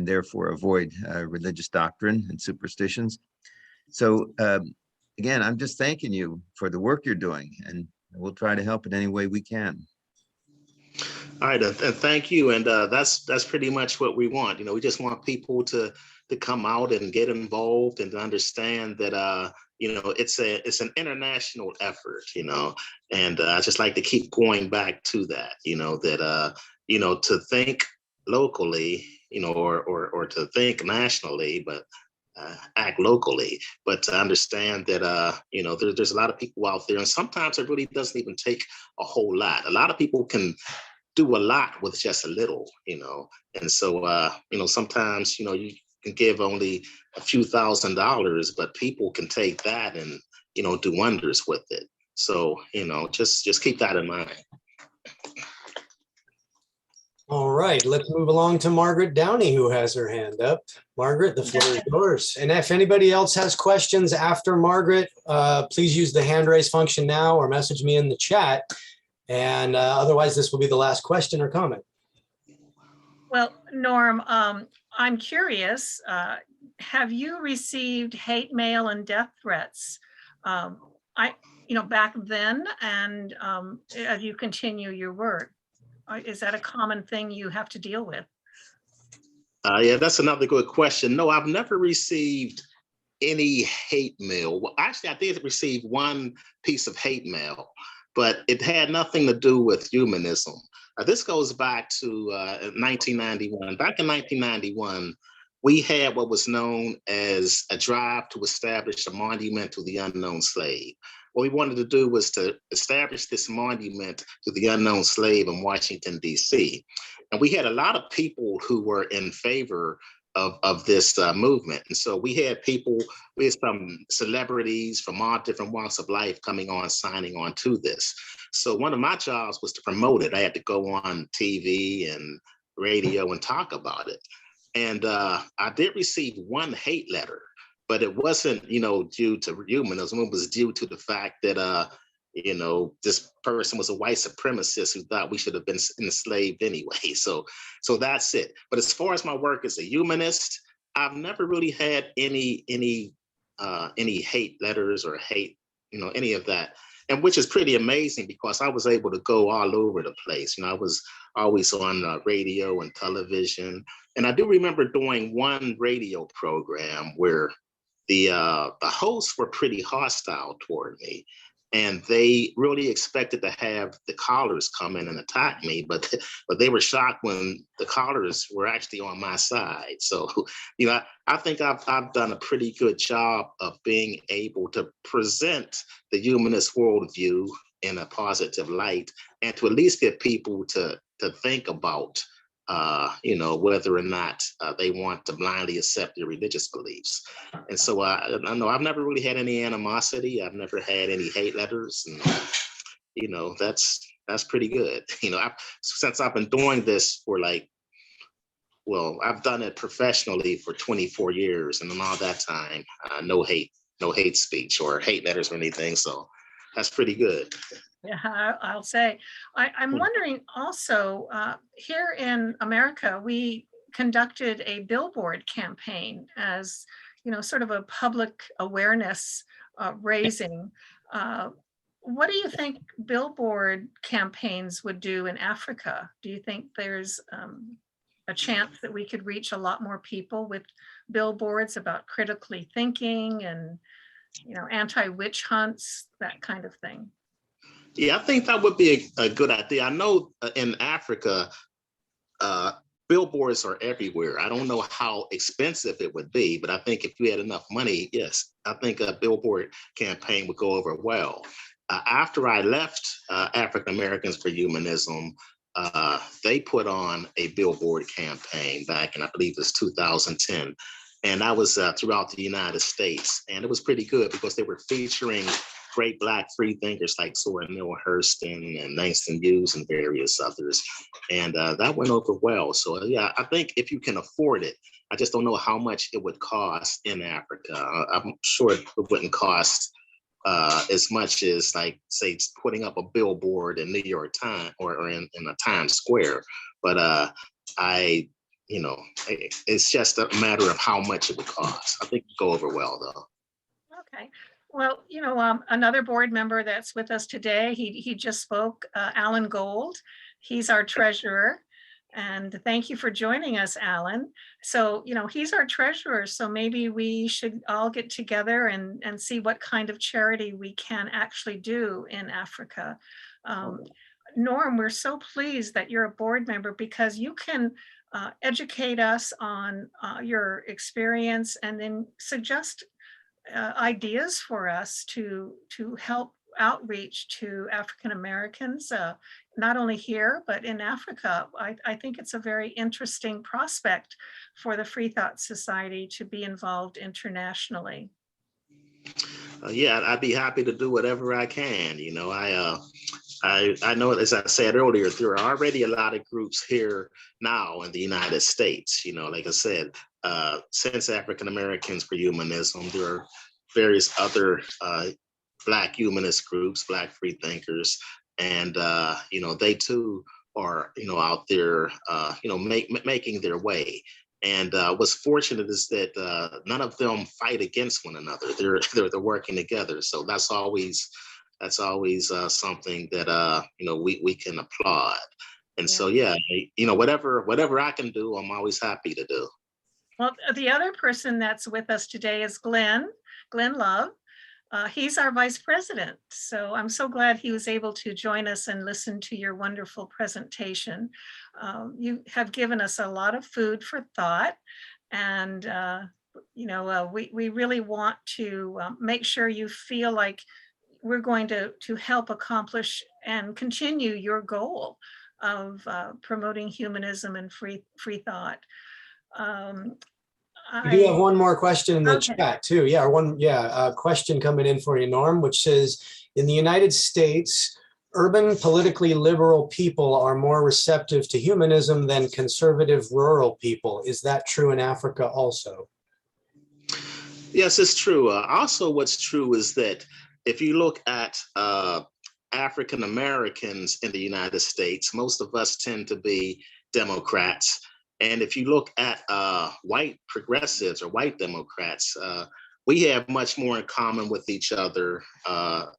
therefore avoid religious doctrine and superstitions. So again, I'm just thanking you for the work you're doing, and we'll try to help in any way we can. All right, and thank you. And that's pretty much what we want. We just want people to come out and get involved and to understand that it's an international effort. And I just like to keep going back to that. To think locally, or to think nationally, but act locally, but to understand that there's a lot of people out there, and sometimes it really doesn't even take a whole lot. A lot of people can do a lot with just a little, and so sometimes you can give only a few $1,000s, but people can take that and do wonders with it. So just keep that in mind. All right, let's move along to Margaret Downey, who has her hand up. Margaret, the floor is yours. And if anybody else has questions after Margaret, please use the hand raise function now or message me in the chat. And otherwise, this will be the last question or comment. Well, Norm, I'm curious, have you received hate mail and death threats? Back then, and as you continue your work, is that a common thing you have to deal with? Yeah, that's another good question. No, I've never received any hate mail. Well, actually, I did receive one piece of hate mail, but it had nothing to do with humanism. This goes back to 1991. Back in 1991, we had what was known as a drive to establish a monument to the unknown slave. What we wanted to do was to establish this monument to the unknown slave in Washington, D.C. And we had a lot of people who were in favor of this movement. And so we had some celebrities from all different walks of life coming on, signing on to this. So one of my jobs was to promote it. I had to go on TV and radio and talk about it. And I did receive one hate letter, but it wasn't, due to humanism. It was due to the fact that, this person was a white supremacist who thought we should have been enslaved anyway. So that's it. But as far as my work as a humanist, I've never really had any hate letters or hate, any of that. And which is pretty amazing because I was able to go all over the place. I was always on radio and television. And I do remember doing one radio program where the hosts were pretty hostile toward me. And they really expected to have the callers come in and attack me, but they were shocked when the callers were actually on my side. So, I think I've done a pretty good job of being able to present the humanist worldview in a positive light, and to at least get people to think about, whether or not they want to blindly accept their religious beliefs. And so I know I've never really had any animosity. I've never had any hate letters. And, that's pretty good. Since I've been doing this for I've done it professionally for 24 years. And in all that time, no hate speech or hate letters or anything. So that's pretty good. Yeah, I'll say. I'm wondering also, here in America, we conducted a billboard campaign as, sort of a public awareness raising. What do you think billboard campaigns would do in Africa? Do you think there's a chance that we could reach a lot more people with billboards about critically thinking and, anti-witch hunts, that kind of thing? Yeah, I think that would be a good idea. I know in Africa, billboards are everywhere. I don't know how expensive it would be, but I think if you had enough money, yes, I think a billboard campaign would go over well. After I left African Americans for Humanism, they put on a billboard campaign back in, I believe it's 2010. And that was throughout the United States. And it was pretty good because they were featuring great Black free thinkers like Zora Neale Hurston and Langston Hughes and various others. And that went over well. So yeah, I think if you can afford it, I just don't know how much it would cost in Africa. I'm sure it wouldn't cost as much as, like, say, putting up a billboard in New York Times or in a Times Square. But it's just a matter of how much it would cost. I think it would go over well, though. Okay. Well, another board member that's with us today, he just spoke, Alan Gold. He's our treasurer. And thank you for joining us, Alan. So, he's our treasurer. So maybe we should all get together and see what kind of charity we can actually do in Africa. Norm, we're so pleased that you're a board member because you can educate us on your experience and then suggest ideas for us to help outreach to African Americans, not only here, but in Africa. I think it's a very interesting prospect for the Freethought Society to be involved internationally. Yeah, I'd be happy to do whatever I can. I know, as I said earlier, there are already a lot of groups here now in the United States. Like I said, since African Americans for Humanism, there are various other Black humanist groups, Black free thinkers, and they too are out there making their way. And what's fortunate is that none of them fight against one another. They're working together. So that's always something that we can applaud. And so yeah, whatever I can do, I'm always happy to do. Well, the other person that's with us today is Glenn Love. He's our vice president. So I'm so glad he was able to join us and listen to your wonderful presentation. You have given us a lot of food for thought. And, we really want to make sure you feel like we're going to help accomplish and continue your goal of promoting humanism and free thought. We do have one more question in the Okay. chat too. A question coming in for you, Norm, which says, in the United States, urban politically liberal people are more receptive to humanism than conservative rural people. Is that true in Africa also? Yes, it's true. Also, what's true is that if you look at African Americans in the United States, most of us tend to be Democrats. And if you look at white progressives or white Democrats, we have much more in common with each other.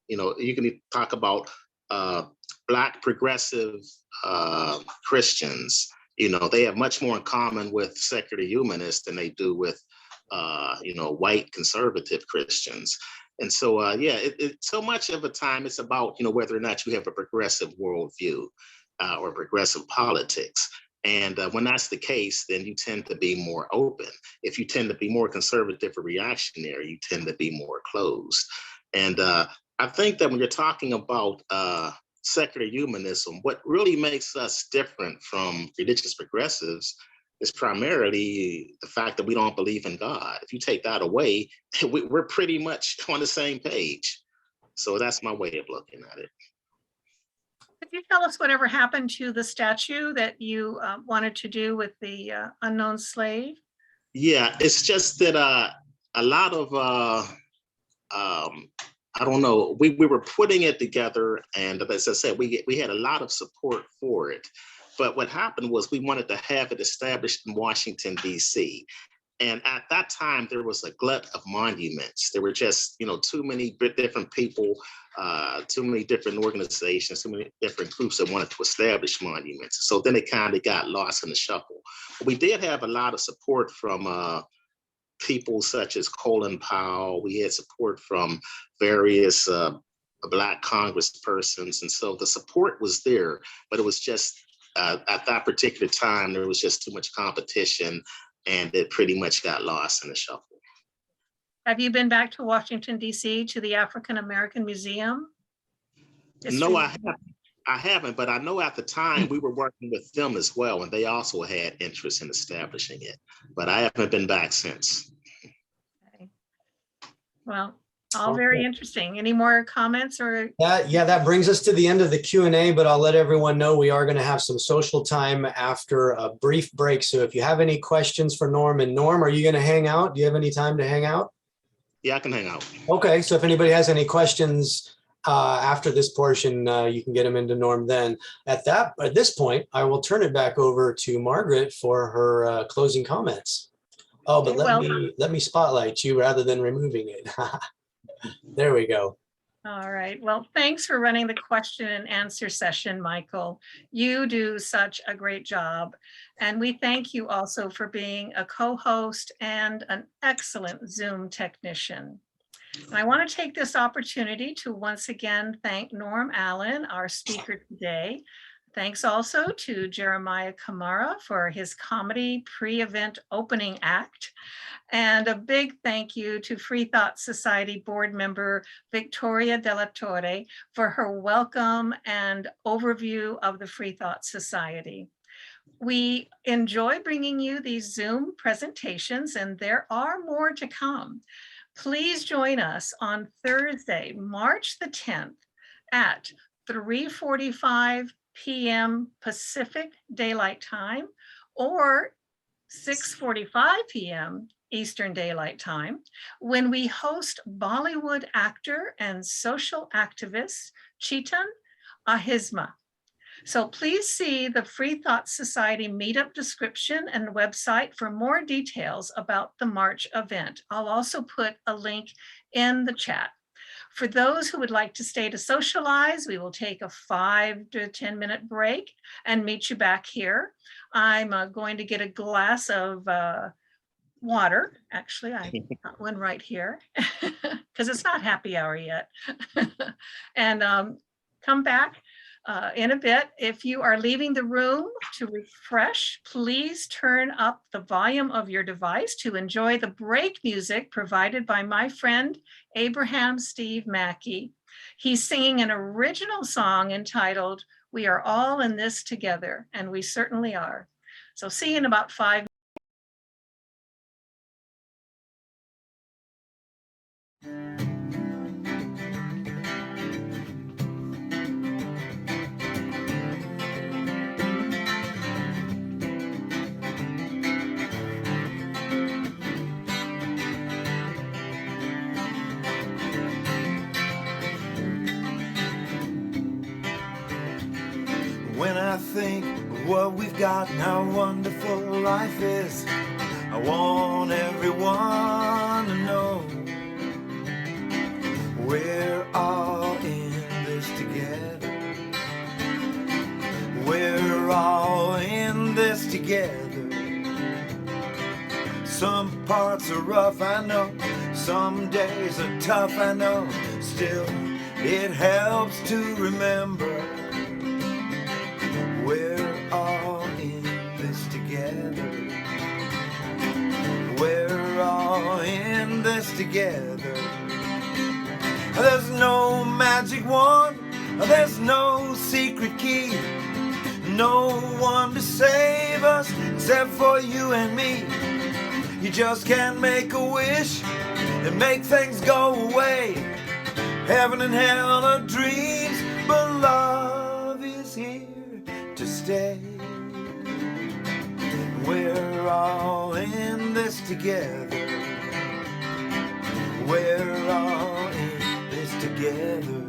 You can talk about Black progressive Christians. They have much more in common with secular humanists than they do with white conservative Christians. And so, so much of the time it's about, whether or not you have a progressive worldview or progressive politics. And when that's the case, then you tend to be more open. If you tend to be more conservative or reactionary, you tend to be more closed. And I think that when you're talking about secular humanism, what really makes us different from religious progressives is primarily the fact that we don't believe in God. If you take that away, we're pretty much on the same page. So that's my way of looking at it. Could you tell us whatever happened to the statue that you wanted to do with the unknown slave? Yeah, it's just that a lot of I don't know, we were putting it together, and as I said, we had a lot of support for it. But what happened was we wanted to have it established in Washington, D.C. And at that time, there was a glut of monuments. There were just, too many different people, too many different organizations, too many different groups that wanted to establish monuments. So then it kind of got lost in the shuffle. But we did have a lot of support from people such as Colin Powell. We had support from various Black congresspersons. And so the support was there, but it was just, at that particular time, there was just too much competition, and it pretty much got lost in the shuffle. Have you been back to Washington, D.C. to the African American Museum? No, I haven't, but I know at the time we were working with them as well, and they also had interest in establishing it, but I haven't been back since. Okay. Well, all very interesting. Any more comments or? Yeah, that brings us to the end of the Q&A, but I'll let everyone know we are going to have some social time after a brief break. So if you have any questions for Norm, and Norm, are you going to hang out? Do you have any time to hang out? Yeah, I can hang out. Okay, so if anybody has any questions after this portion, you can get them into Norm then. At this point, I will turn it back over to Margaret for her closing comments. Oh, but let me spotlight you rather than removing it. There we go. All right. Well, thanks for running the question and answer session, Michael. You do such a great job. And we thank you also for being a co-host and an excellent Zoom technician. And I want to take this opportunity to once again thank Norm Allen, our speaker today. Thanks also to Jeremiah Kamara for his comedy pre-event opening act. And a big thank you to Freethought Society board member Victoria De La Torre for her welcome and overview of the Freethought Society. We enjoy bringing you these Zoom presentations, and there are more to come. Please join us on Thursday, March the 10th at 3:45 p.m. Pacific Daylight Time or 6:45 p.m. Eastern Daylight Time, when we host Bollywood actor and social activist Chetan Ahisma. So please see the Freethought Society meetup description and website for more details about the March event. I'll also put a link in the chat. For those who would like to stay to socialize, we will take a 5 to 10 minute break and meet you back here. I'm going to get a glass of water. Actually, I got one right here because it's not happy hour yet. And come back in a bit. If you are leaving the room to refresh, please turn up the volume of your device to enjoy the break music provided by my friend, Abraham Steve Mackey. He's singing an original song entitled, "We Are All in This Together," and we certainly are. So see you in about 5 minutes. When I think of what we've got and how wonderful life is, I want everyone to know we're all in this together. We're all in this together. Some parts are rough, I know. Some days are tough, I know. Still, it helps to remember we're all in this together. We're all in this together. There's no magic wand, there's no secret key, no one to save us except for you and me. You just can't make a wish and make things go away. Heaven and hell are dreams, but love is here to stay. We're all in this together. We're all in this together. together.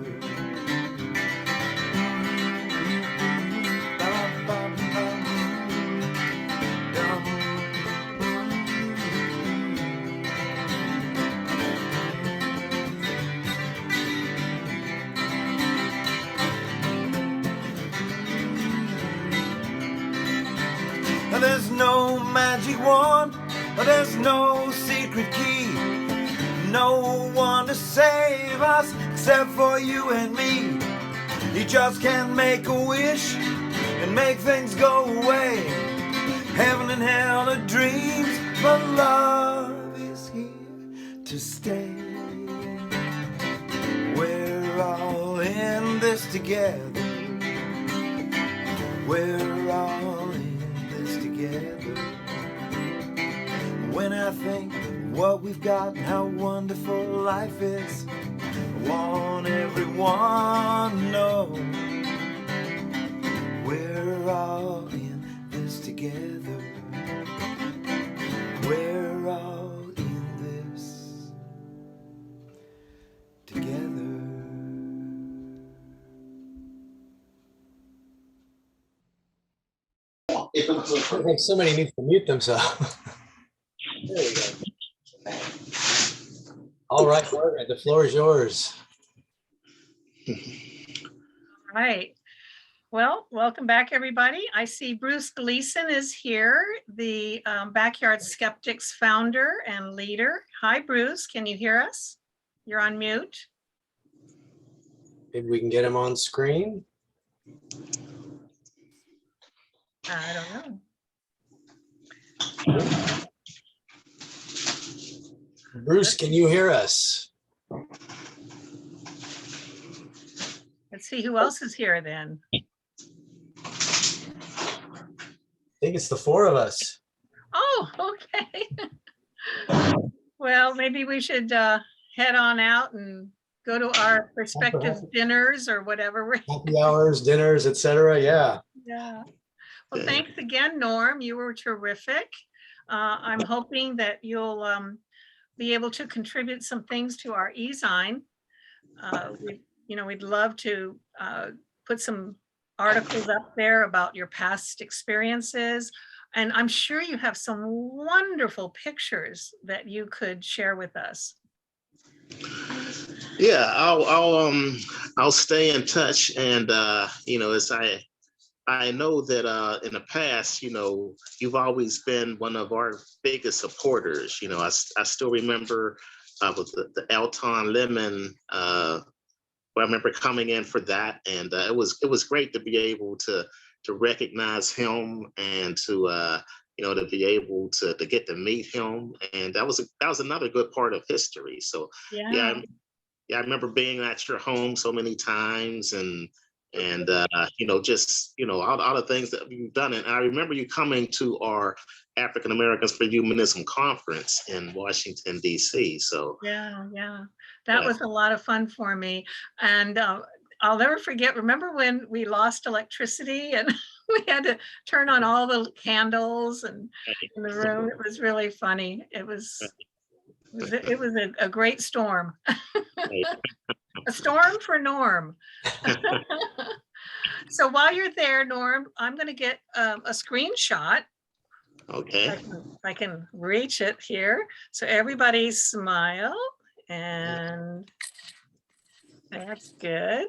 There's no magic wand, there's no secret key, no one to save us except for you and me. You just can't make a wish and make things go away. Heaven and hell are dreams, but love is here to stay. We're all in this together. We're all in this together. When I think what we've got and how wonderful life is, I want everyone to know we're all in this together. We're all in this together. I think somebody needs to mute themselves. There we go. All right, Margaret, the floor is yours. All right. Well, welcome back, everybody. I see Bruce Gleason is here, the Backyard Skeptics founder and leader. Hi, Bruce. Can you hear us? You're on mute. Maybe we can get him on screen. I don't know. Bruce, can you hear us? Let's see who else is here then. I think it's the four of us. Oh, okay. Well, maybe we should head on out and go to our respective dinners or whatever. Happy hours, dinners, etc. Yeah. Yeah. Well, thanks again, Norm. You were terrific. I'm hoping that you'll be able to contribute some things to our e-zine. We'd love to put some articles up there about your past experiences. And I'm sure you have some wonderful pictures that you could share with us. Yeah, I'll stay in touch, and as I know that in the past, you've always been one of our biggest supporters. I still remember with the Elton Lemon. I remember coming in for that, and it was great to be able to recognize him and to be able to get to meet him, and that was another good part of history. So yeah, I remember being at your home so many times, and just all the things that you've done. And I remember you coming to our African Americans for Humanism conference in Washington, D.C. So yeah, that was a lot of fun for me. And I'll never forget, remember when we lost electricity and we had to turn on all the candles and in the room? It was really funny. It was a great storm. A storm for Norm. So while you're there, Norm, I'm going to get a screenshot. Okay. I can reach it here. So everybody smile, and that's good.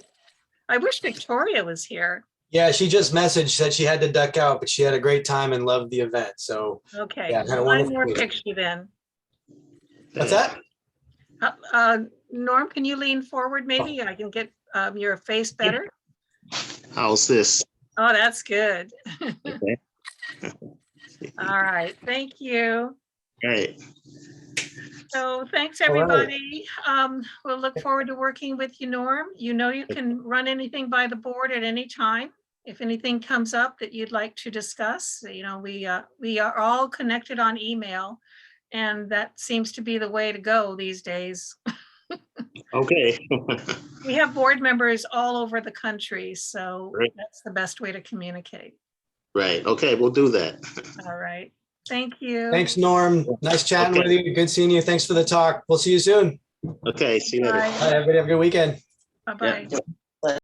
I wish Victoria was here. Yeah, she just messaged, said she had to duck out, but she had a great time and loved the event. So okay, yeah, had a one wonderful more week. picture then. What's that? Norm, can you lean forward maybe? I can get your face better. How's this? Oh, that's good. Okay. All right, thank you. Great. So thanks, All right. everybody. We'll look forward to working with you, Norm. You can run anything by the board at any time. If anything comes up that you'd like to discuss, we are all connected on email, and that seems to be the way to go these days. Okay. We have board members all over the country, so Great. That's the best way to communicate. Right. Okay, we'll do that. All right. Thank you. Thanks, Norm. Nice chatting Okay. with you. Good seeing you. Thanks for the talk. We'll see you soon. Okay, see you later. Bye. Bye, everybody. Have a good weekend. Bye-bye. Yeah.